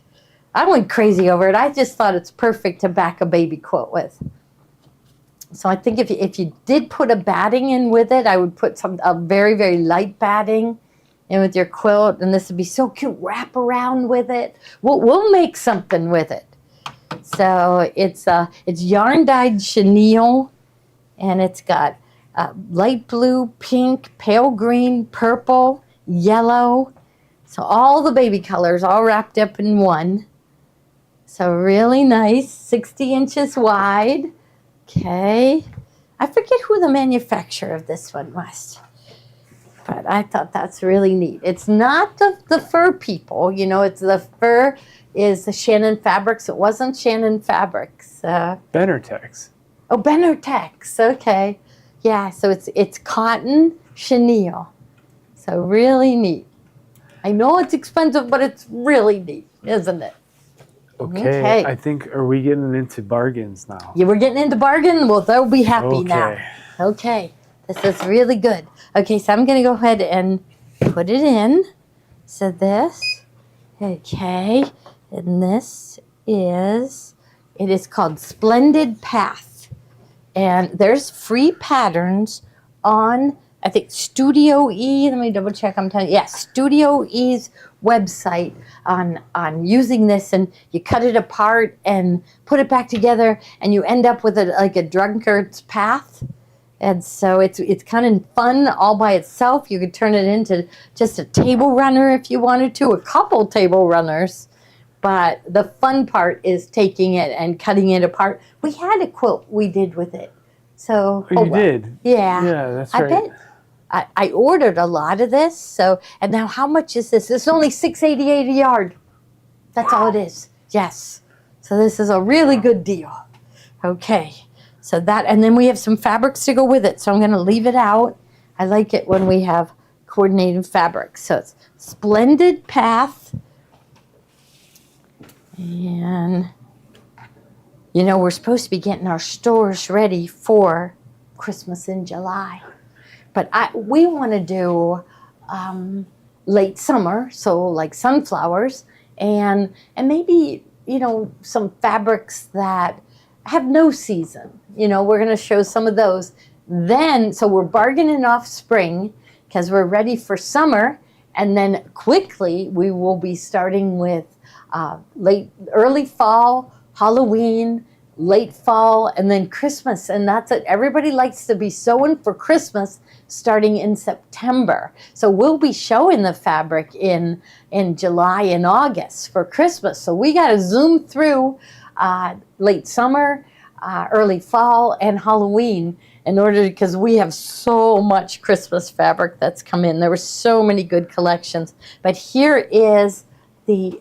I went crazy over it. I just thought it's perfect to back a baby quilt with. So I think if you did put a batting in with it, I would put a very, very light batting in with your quilt, and this would be so cute. Wrap around with it. We'll make something with it. So it's yarn dyed chenille, and it's got light blue, pink, pale green, purple, yellow. So all the baby colors all wrapped up in one. So really nice, 60 inches wide. Okay, I forget who the manufacturer of this one was, but I thought that's really neat. It's not the fur people, it's the fur is the Shannon Fabrics. It wasn't Shannon Fabrics. Benertex. Oh, Benertex. Okay, yeah. So it's cotton chenille. So really neat. I know it's expensive, but it's really neat, isn't it? Okay. I think, are we getting into bargains now? Yeah, we're getting into bargain. Well, they'll be happy now. Okay. Okay, this is really good. Okay, so I'm going to go ahead and put it in. So this, okay, and this it is called Splendid Path. And there's free patterns on, I think, Studio E. Let me double check. I'm telling you. Yeah, Studio E's website on using this, and you cut it apart and put it back together, and you end up with like a drunkard's path. And so it's kind of fun all by itself. You could turn it into just a table runner if you wanted to, a couple table runners. But the fun part is taking it and cutting it apart. We had a quilt we did with it. So Oh, you did? Yeah. Yeah, that's I right. bet I ordered a lot of this. So, and now how much is this? It's only $6.88 a yard. That's all it is. Yes. So this is a really good deal. Okay. So that, and then we have some fabrics to go with it. So I'm going to leave it out. I like it when we have coordinated fabrics. So it's Splendid Path. And, you know, we're supposed to be getting our stores ready for Christmas in July. But we want to do late summer, so like sunflowers, and maybe, you know, some fabrics that have no season. You know, we're going to show some of those. Then, so we're bargaining off spring because we're ready for summer. And then quickly we will be starting with early fall, Halloween, late fall, and then Christmas. And that's it. Everybody likes to be sewing for Christmas starting in September. So we'll be showing the fabric in July and August for Christmas. So we got to zoom through late summer, early fall, and Halloween in order, because we have so much Christmas fabric that's come in. There were so many good collections. But here is the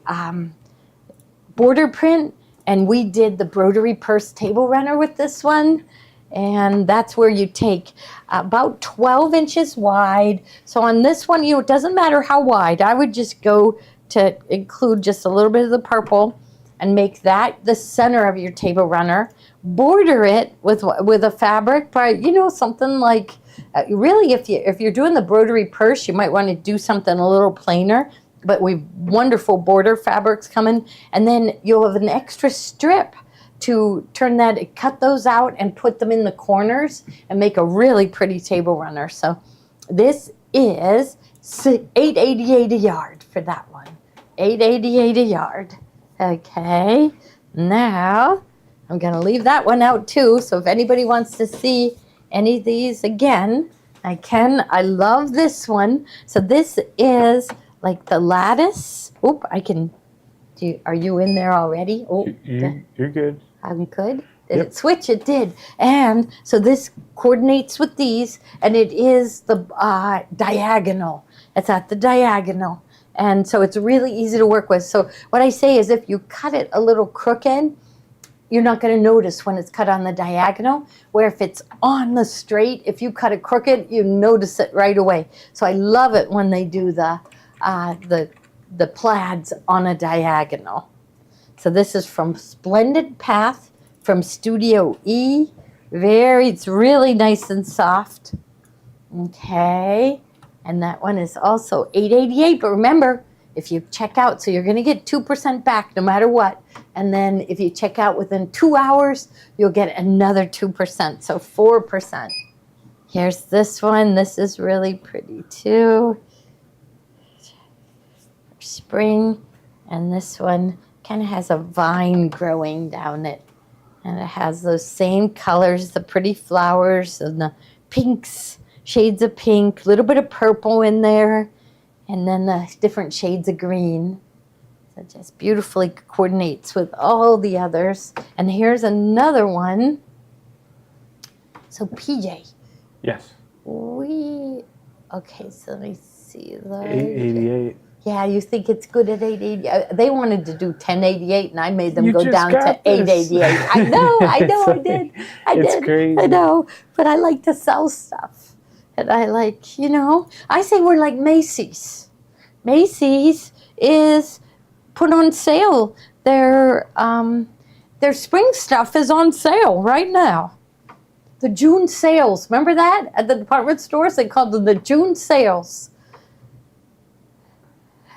border print, and we did the broderie purse table runner with this one. And that's where you take about 12 inches wide. So on this one, you know, it doesn't matter how wide. I would just go to include just a little bit of the purple and make that the center of your table runner. Border it with a fabric, but you know, something like really, if you're doing the broderie purse, you might want to do something a little plainer. But we've wonderful border fabrics coming, and then you'll have an extra strip to turn that, cut those out and put them in the corners and make a really pretty table runner. So this is $8.88 a yard for that one. $8.88 a yard. Okay, now I'm going to leave that one out too. So if anybody wants to see any of these again, I can. I love this one. So this is like the lattice. Oop, I can. Are you in there already? Oh, You're good. I'm good. Did it switch? It did. And so this coordinates with these, and it is the diagonal. It's at the diagonal. And so it's really easy to work with. So what I say is if you cut it a little crooked, you're not going to notice when it's cut on the diagonal, where if it's on the straight, if you cut it crooked, you notice it right away. So I love it when they do the plaids on a diagonal. So this is from Splendid Path from Studio E. It's really nice and soft. Okay. And that one is also $8.88. But remember, if you check out, so you're going to get 2% back no matter what. And then if you check out within 2 hours, you'll get another 2%. So 4%. Here's this one. This is really pretty too. Spring. And this one kind of has a vine growing down it. And it has those same colors, the pretty flowers and the pinks, shades of pink, a little bit of purple in there, and then the different shades of green. So it just beautifully coordinates with all the others. And here's another one. So PJ. Yes. Okay, so let me see. $8.88. Yeah, you think it's good at $8.88? They wanted to do $10.88, and I made them go down to $8.88. I know, I did. It's crazy. I know, but I like to sell stuff. And I like, you know, I say we're like Macy's. Macy's is put on sale. Their spring stuff is on sale right now. The June sales. Remember that? At the department stores, they called them the June sales.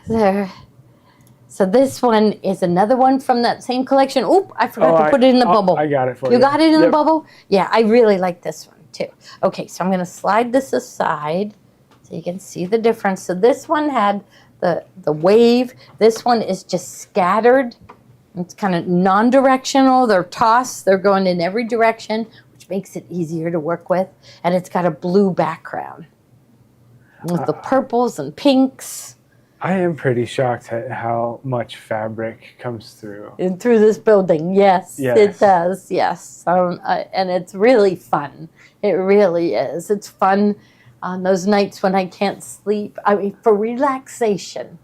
There. So this one is another one from that same collection. Oop, I forgot to put it in the bubble. I got it for you. You got it in the bubble? Yeah, I really like this one too. Okay, so I'm going to slide this aside so you can see the difference. So this one had the wave. This one is just scattered. It's kind of non-directional. They're tossed. They're going in every direction, which makes it easier to work with. And it's got a blue background with the purples and pinks. I am pretty shocked at how much fabric comes through. And through this building, yes, it does, yes. And it's really fun. It really is. It's fun on those nights when I can't sleep. I mean, for relaxation,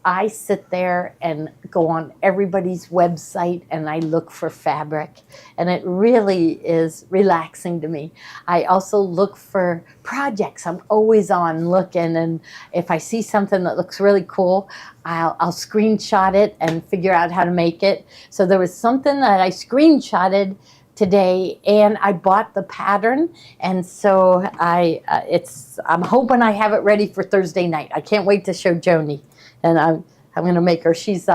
I sit there and go on everybody's website and I look for fabric. And it really is relaxing to me. I also look for projects. I'm always on looking. And if I see something that looks really cool, I'll screenshot it and figure out how to make it. So there was something that I screenshotted today, and I bought the pattern, and so I'm hoping I have it ready for Thursday night. I can't wait to show Joni, and I'm going to make her. She's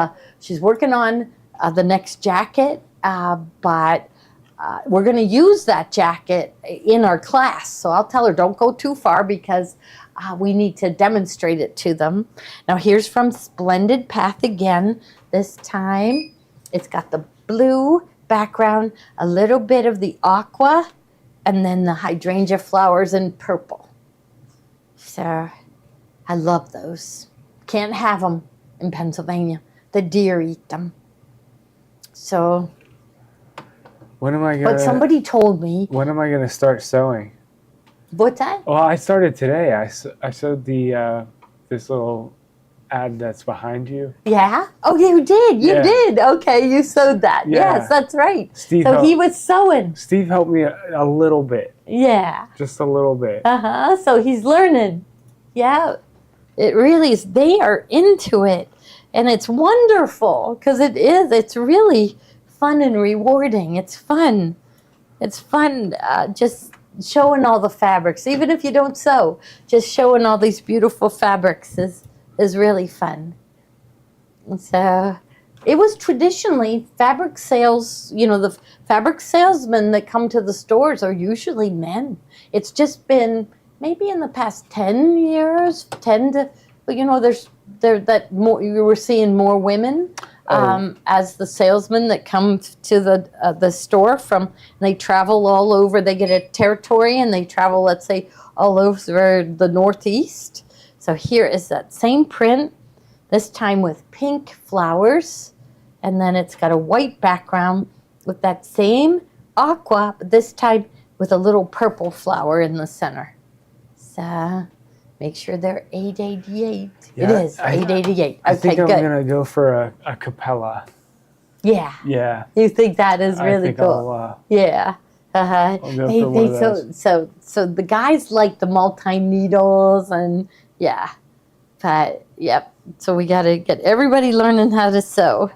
working on the next jacket, but we're going to use that jacket in our class. So I'll tell her don't go too far because we need to demonstrate it to them. Now here's from Splendid Path again. This time it's got the blue background, a little bit of the aqua, and then the hydrangea flowers in purple. So I love those. Can't have them in Pennsylvania. The deer eat them. So When am I gonna? but somebody told me. When am I gonna start sewing? What's that? Well, I started today. I sewed the this little ad that's behind you. Yeah? Oh, you did. You Yeah. did. Okay, you sewed that. Yeah. Yes, that's right. Steve So helped, he was sewing. Steve helped me a little bit, Yeah. just a little bit. Uh-huh. So he's learning. Yeah. It really is. They are into it. And it's wonderful because it is. It's really fun and rewarding. It's fun. It's fun just showing all the fabrics. Even if you don't sew, just showing all these beautiful fabrics is really fun. And so it was traditionally fabric sales, the fabric salesmen that come to the stores are usually men. It's just been maybe in the past 10 years, you were seeing more women as the salesmen that come to the store they travel all over. They get a territory and they travel, let's say, all over the Northeast. So here is that same print, this time with pink flowers, and then it's got a white background with that same aqua, but this time with a little purple flower in the center. So make sure they're 888. Yeah, it is 888. I Okay, think I'm good. gonna go for a capella. Yeah. Yeah. You think that is I really think cool? Yeah. Uh-huh. I'll go for one of those. So the guys like the multi-needles and yeah. But yep. So we gotta get everybody learning how to sew.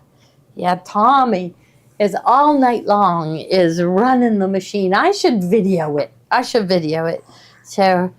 Yeah, Tommy is all night long is running the machine. I should video it. So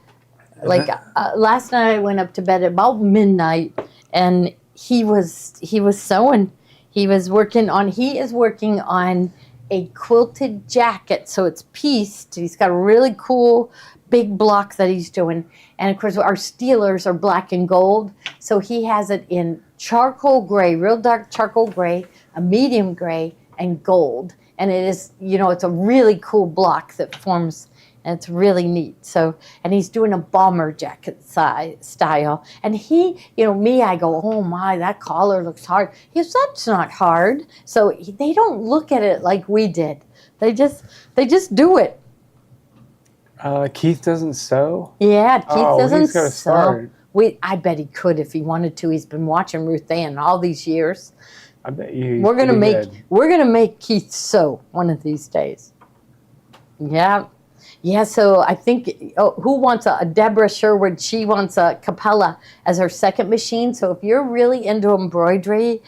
like last night I went up to bed at about midnight and he was sewing. He is working on a quilted jacket, so it's pieced. He's got a really cool big block that he's doing. And of course our Steelers are black and gold, so he has it in charcoal gray, real dark charcoal gray, a medium gray, and gold. And it is, it's a really cool block that forms, and it's really neat. So, and he's doing a bomber jacket style. And he, me, I go, oh my, that collar looks hard. He goes, that's not hard. So they don't look at it like we did. They just do it. Keith doesn't sew? Yeah, Keith doesn't he's gotta sew. start. I bet he could if he wanted to. He's been watching Ruth Ann all these years. I bet you. We're gonna make Keith sew one of these days. Yeah. Yeah, so I think, who wants a Deborah Sherwood? She wants a Capella as her second machine. So if you're really into embroidery,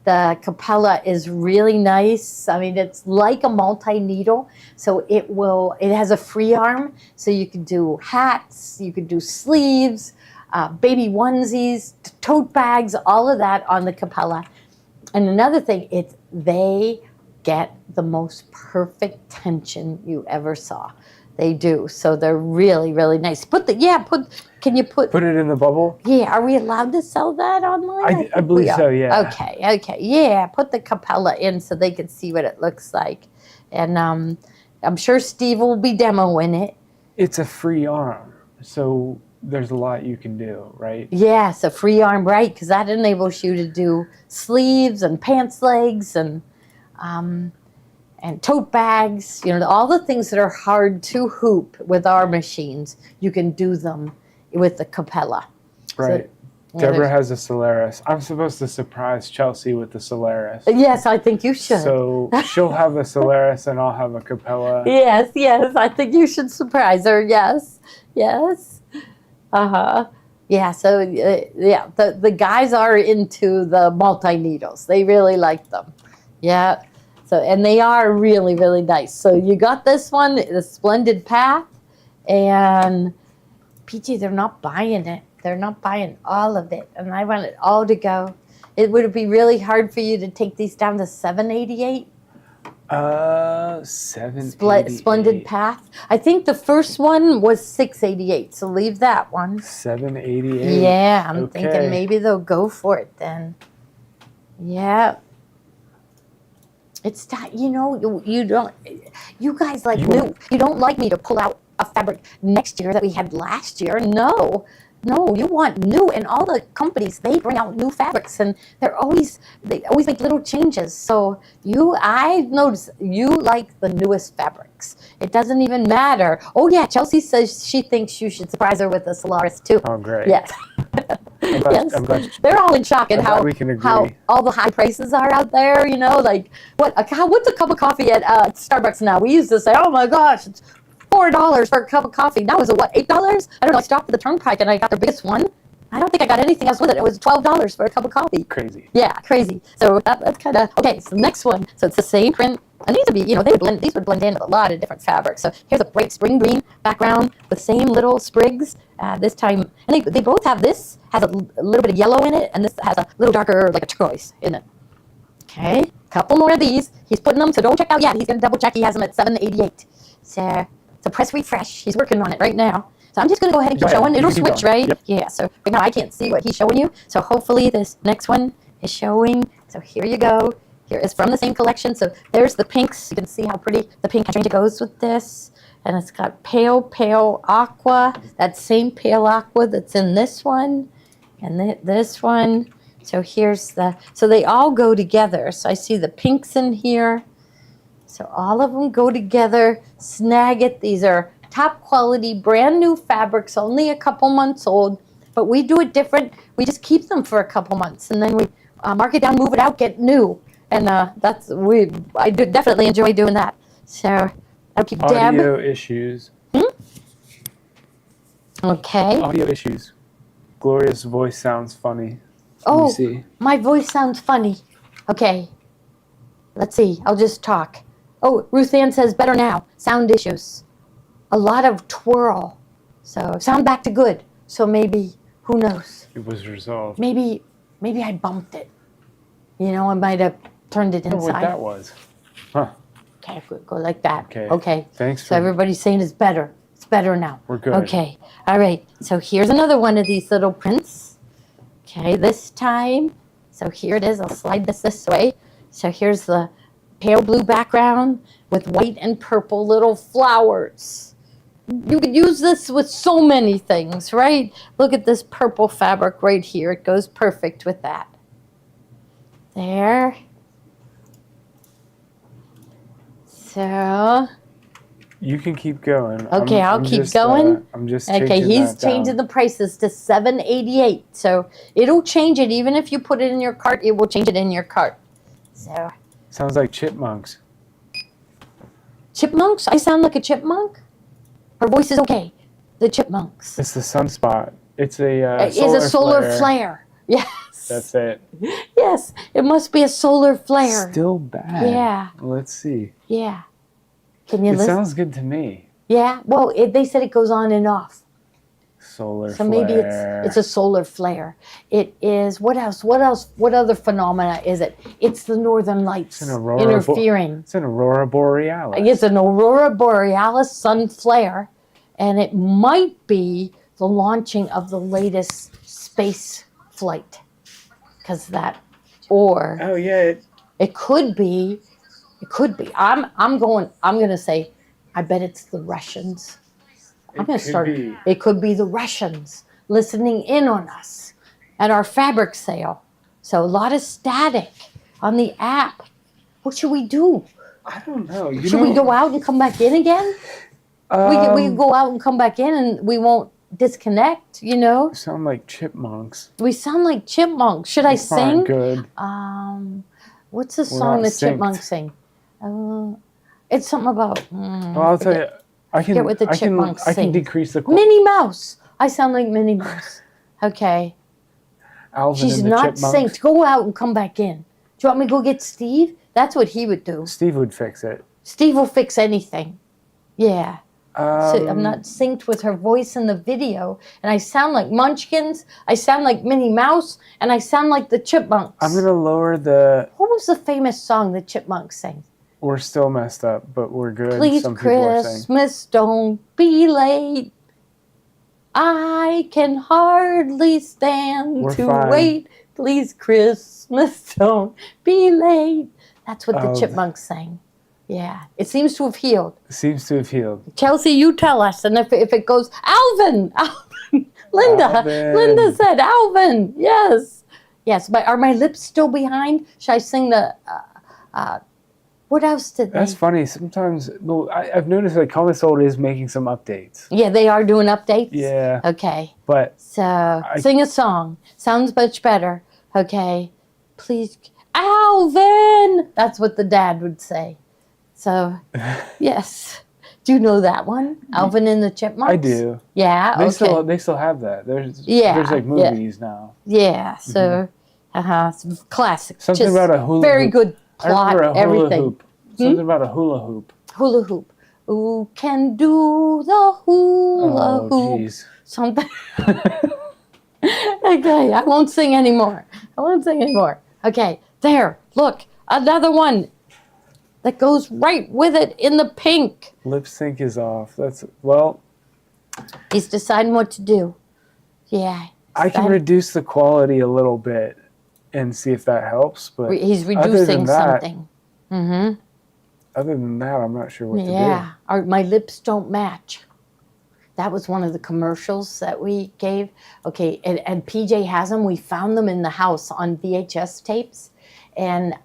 the Capella is really nice. I mean, it's like a multi-needle. So it has a free arm. So you can do hats, you can do sleeves, baby onesies, tote bags, all of that on the Capella. And another thing, they get the most perfect tension you ever saw. They do. So they're really, really nice. Can you put it in the bubble? Yeah, are we allowed to sell that online? I believe so, yeah. Okay. Yeah, put the Capella in so they can see what it looks like. And I'm sure Steve will be demoing it. It's a free arm, so there's a lot you can do, right? Yes, a free arm, right? Because that enables you to do sleeves and pants legs and tote bags. You know, all the things that are hard to hoop with our machines, you can do them with the Capella. Right. So, Deborah has a Solaris. I'm supposed to surprise Chelsea with the Solaris. Yes, I think you should. So she'll have a Solaris and I'll have a Capella. Yes, I think you should surprise her. Yes. Yeah, so the guys are into the multi-needles. They really like them. Yeah. So, and they are really, really nice. So you got this one, the Splendid Path, and PG, they're not buying it. They're not buying all of it, and I want it all to go. Would it be really hard for you to take these down to $788? $788. Path. I think the first one was $688, so leave that one. $788. Yeah, I'm Okay. thinking maybe they'll go for it then. Yeah. It's that, you know, you don't, you guys like new. You don't like me to pull out a fabric next year that we had last year. No, you want new, and all the companies, they bring out new fabrics, and they always make little changes. So I notice you like the newest fabrics. It doesn't even matter. Oh yeah, Chelsea says she thinks you should surprise her with the Solaris too. Oh, great. Yes. Yes. I'm glad They're all in shock at we can agree. how all the high prices are out there. You know, like what's a cup of coffee at Starbucks now? We used to say, oh my gosh, it's $4 for a cup of coffee. Now is it what, $8? I don't know. I stopped at the Turnpike and I got the biggest one. I don't think I got anything else with it. It was $12 for a cup of coffee. Crazy. Yeah, crazy. So that's kind of okay. So the next one. So it's the same print. And these would be, you know, these would blend in with a lot of different fabrics. So here's a bright spring green background with same little sprigs. This time, and they both have this has a little bit of yellow in it, and this has a little darker, like a turquoise in it. Okay, couple more of these. He's putting them, so don't check out yet. He's gonna double check. He has them at $788. So press refresh. He's working on it right now. So I'm just gonna go ahead and keep showing. It'll switch, right? Yep. Yeah. So right now I can't see what he's showing you. So hopefully this next one is showing. So here you go. Here is from the same collection. So there's the pinks. You can see how pretty the pink hydrangea goes with this. And it's got pale aqua, that same pale aqua that's in this one, and this one. So here's so they all go together. So I see the pinks in here. So all of them go together. Snag it. These are top quality, brand new fabrics, only a couple months old. But we do it different. We just keep them for a couple months, and then we mark it down, move it out, get new. And I do definitely enjoy doing that. So I'll keep Audio issues. Okay. Audio issues. Gloria's voice sounds funny. Oh, Let me see. my voice sounds funny. Okay. Let's see. I'll just talk. Oh, Ruth Ann says better now. Sound issues. A lot of twirl. So sound back to good. So maybe, who knows? It was resolved. Maybe I bumped it. You know, I might have turned it I don't know inside. what that was. Huh. Okay, go like that. Okay. Thanks. So everybody's saying it's better. It's better now. We're good. Okay. All right. So here's another one of these little prints. Okay, this time. So here it is. I'll slide this way. So here's the pale blue background with white and purple little flowers. You could use this with so many things, right? Look at this purple fabric right here. It goes perfect with that. There. So, You can keep going. okay, I'll keep going. I'm just Okay, changing he's that down. changing the prices to $788. So it'll change it. Even if you put it in your cart, it will change it in your cart. So, Sounds like chipmunks. chipmunks? I sound like a chipmunk? Her voice is okay. The chipmunks. It's the sunspot. It's a It's a solar flare. Yes. That's it. Yes, it must be a solar flare. Still bad. Yeah. Let's see. Yeah. Can you It listen? sounds good to me. Yeah. Well, they said it goes on and off. Solar So flare. maybe it's a solar flare. It is, what else? What other phenomena is it? It's the northern lights It's an aurora interfering. It's an aurora borealis. It's an aurora borealis sun flare, and it might be the launching of the latest space flight. Because or Oh yeah. it could be. I'm going to say I bet it's the Russians. I'm It going to could start. be. It could be the Russians listening in on us at our fabric sale. So a lot of static on the app. What should we do? I don't know. Should we go out and come back in again? We can go out and come back in and we won't disconnect, you know? Sound like chipmunks. We sound like chipmunks. Should I It's not sing? good. What's the We're song not the chipmunks sing? It's something about. Well, I'll tell you. I can. Forget what the I can. chipmunks I can sing. decrease the. Minnie Mouse. I sound like Minnie Mouse. Okay. Alvin She's and the not Chipmunks. synced. Go out and come back in. Do you want me to go get Steve? That's what he would do. Steve would fix it. Steve will fix anything. Yeah. So I'm Um, not synced with her voice in the video. And I sound like Munchkins. I sound like Minnie Mouse. And I sound like the Chipmunks. I'm gonna lower the. What was the famous song the Chipmunks sang? We're still messed up, but we're good. Please, Some people are saying. Christmas, don't be late. I can hardly stand We're to fine. wait. Please, Christmas, don't be late. That's what the Oh. Chipmunks sang. Yeah, it seems to have healed. Seems to have healed. Chelsea, you tell us. And if it goes, Alvin, Linda, Alvin. Linda said, Alvin, yes. Yes, but are my lips still behind? Should I sing the, what else did they? That's funny. Sometimes well, I've noticed that Comment Sold is making some updates. Yeah, they are doing updates? Yeah, Okay, but so sing a song. Sounds much better. Okay, please, Alvin! That's what the dad would say. So, yes. Do you know that one? Alvin and the Chipmunks? I do. Yeah, They okay. they still have that. There's Yeah, like yeah. movies now. Yeah, so, it's classic. Something Just about a hula very hoop. good I remember plot, a hula everything. hoop. Something about a hula hoop. Hula hoop. Who can do the hula Oh, hoop? jeez. Something. Okay, I won't sing anymore. Okay, there, look, another one that goes right with it in the pink. Lip sync is off. That's well. He's deciding what to do. Yeah. I can reduce the quality a little bit and see if that helps. But He's other than reducing that- something. Mm-hmm. Other than that, I'm not sure what to do. Yeah. My lips don't match. That was one of the commercials that we gave. Okay, and PJ has them. We found them in the house on VHS tapes. And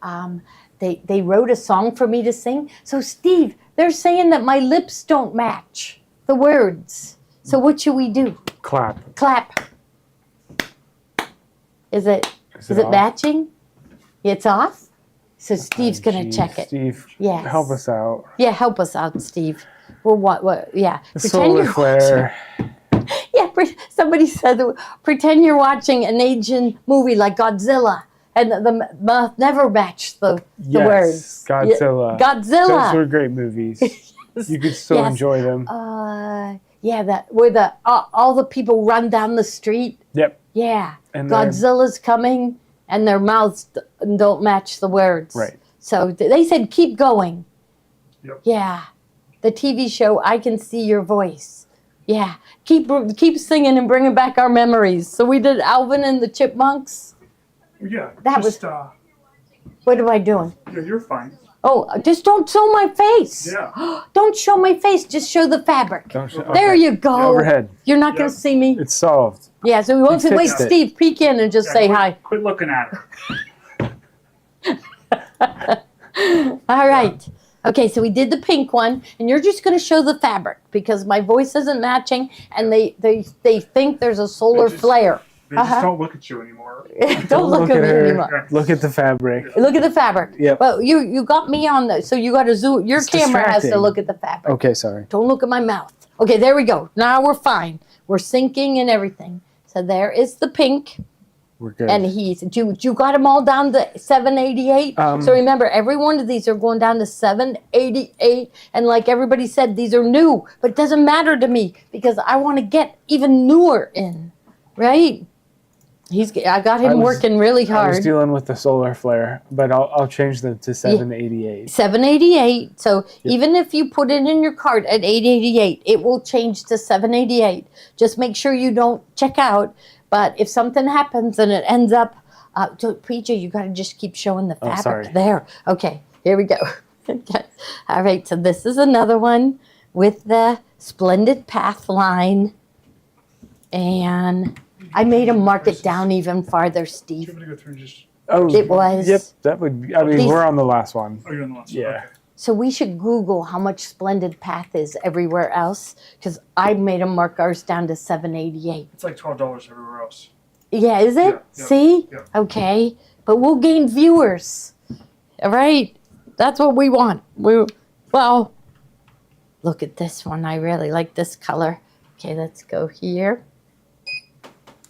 they wrote a song for me to sing. So, Steve, they're saying that my lips don't match the words. So what should we do? Clap. Clap. Is it off? matching? It's off? So Steve's going to Geez, check it. Steve, Yes. help us out. Yeah, help us out, Steve. Well, what, yeah. Solar you're flare. watching- Yeah, somebody said, pretend you're watching an Asian movie like Godzilla. And the mouth never matched the words. Godzilla. Godzilla. Those were great movies. You could still Yes. enjoy them. Yeah, that where all the people run down the street. Yep. Yeah, And they're- Godzilla's coming, and their mouths don't match the words. Right. So they said, keep going. Yep. Yeah, the TV show, I Can See Your Voice. Yeah, keep singing and bringing back our memories. So we did Alvin and the Chipmunks. Yeah. That just, What am I doing? yeah, you're fine. Oh, just don't show my face. Yeah. Don't show my face. Just show the fabric. Don't show, There okay. you go. Overhead. You're not going to Yep. see me. It's solved. Yeah, so we won't say, wait, fixed it. Steve, peek in and just say hi. Quit looking at her. All right. Okay, so we did the pink one, and you're just going to show the fabric because my voice isn't matching, and they think there's a solar just- flare. They just don't look at you anymore. Don't look at me her. anymore. Look at the fabric. Look at the fabric. Yep. Well, you got me on the, so you got to zoom. Your It's camera has to distracting. look at the fabric. Okay, sorry. Don't look at my mouth. Okay, there we go. Now we're fine. We're syncing and everything. So there is the pink. We're good. And you got them all down to 788. So remember, every one of these are going down to 788. And like everybody said, these are new, but it doesn't matter to me because I want to get even newer in, right? I got him working really I was hard. dealing with the solar flare, but I'll change them to 788. 788. So even if you put it in your cart at 888, it will change to 788. Just make sure you don't check out. But if something happens and it ends up, PJ, you got to just keep showing the fabric. sorry. There. Okay, here we go. Okay. All right, so this is another one with the Splendid Path line. And I made him mark it down even farther, Do Steve. you want me to go through and just? Oh, It was. Yep, that would be, I mean, These- we're on the last one. Oh, you're on the last Yeah. one. Okay. So we should Google how much Splendid Path is everywhere else, because I made him mark ours down to $7.88. It's like $12 everywhere else. Yeah, is it? Yeah, yeah, See? yeah. Okay. But we'll gain viewers. All right? That's what we want. Well, look at this one. I really like this color. Okay, let's go here.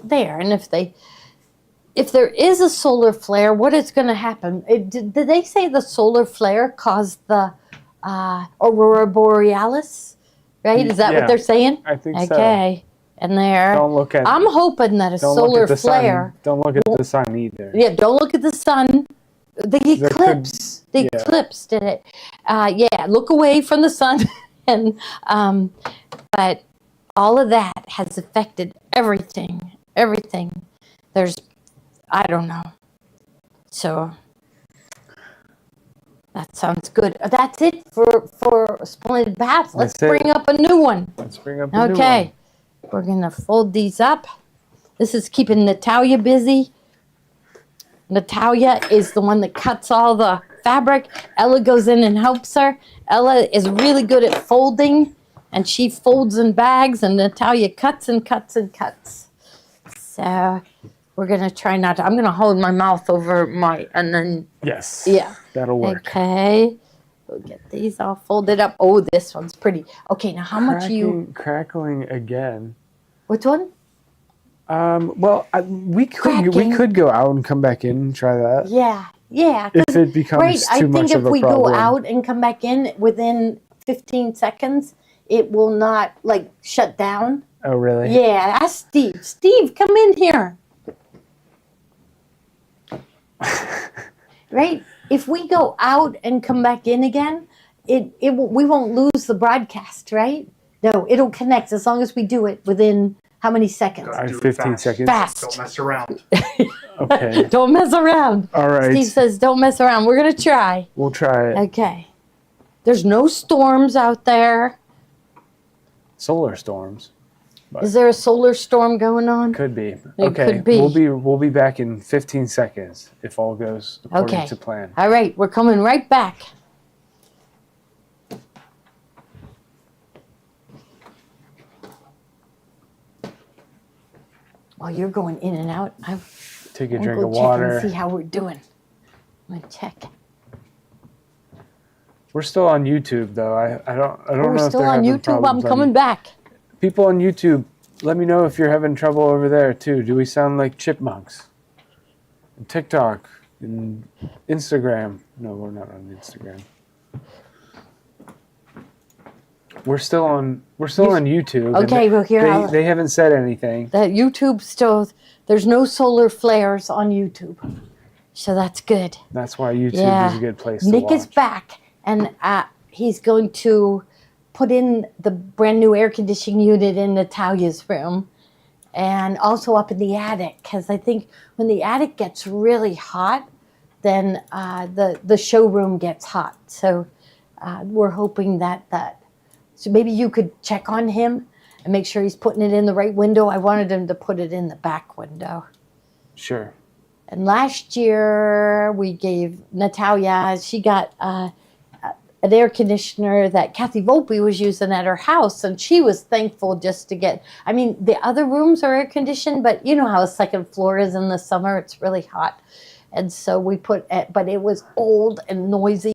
There. And if there is a solar flare, what is going to happen? Did they say the solar flare caused the aurora borealis? Right? Is that Yeah. what they're saying? I think so. Okay. And there. Don't look at. I'm hoping that a don't look solar at the flare. Sun. Don't look at the sun either. Yeah, don't look at the sun. The could- eclipse. The yeah. eclipse did it. Yeah, look away from the sun. And but all of that has affected everything. Everything. I don't know. So that sounds good. That's it for Splendid Path. Let's That's it. bring up a new one. Let's bring up a new Okay. We're going to fold these up. This is keeping Natalia busy. Natalia is the one that cuts all the fabric. Ella goes in and helps her. Ella is really good at folding, and she folds in bags, and Natalia cuts and cuts and cuts. So we're going to try not to. I'm going to hold my mouth over and then, one. Yes. yeah. That'll work. Okay. We'll get these all folded up. Oh, this one's pretty. Okay, now how much Crackling again. which one? Well, we Cracking. could go out and come back in and try that. Yeah. 'Cause If it becomes right, I too think much if of a we problem. go out and come back in within 15 seconds, it will not like shut down. Oh, really? Yeah, ask Steve. Steve, come in here. Right? If we go out and come back in again, we won't lose the broadcast, right? No, it'll connect as long as we do it within how many seconds? Gotta do it 15 fast. seconds. Fast. Don't mess around. Okay. Don't mess around. All right. Steve says don't mess around. We're going to try. We'll try it. Okay. There's no storms out there. Solar storms. Is there a solar storm going on? Could be. It Okay. could be. We'll be back in 15 seconds if all goes according Okay. to plan. All right, we're coming right back. While you're going in and out, I'm Take a gonna drink go of check water. and see how we're doing. I'm gonna check. We're still on YouTube though. I don't Oh, know we're if still they're on having YouTube. I'm problems coming back. People on YouTube, let me know if you're having trouble over there too. Do we sound like chipmunks? And TikTok and Instagram. No, we're not on Instagram. We're still on YouTube. and Okay, well, here they haven't said anything. that YouTube still. There's no solar flares on YouTube, so that's good. That's why YouTube Yeah. is a good place to Nick watch. is back, and he's going to put in the brand new air conditioning unit in Natalia's room, and also up in the attic. Because I think when the attic gets really hot, then the showroom gets hot. So we're hoping that. So maybe you could check on him and make sure he's putting it in the right window. I wanted him to put it in the back window. Sure. And last year we gave Natalia, she got an air conditioner that Kathy Volpe was using at her house, and she was thankful just to get, I mean, the other rooms are air conditioned, but you know how a second floor is in the summer, it's really hot. And so we put, but it was old and noisy,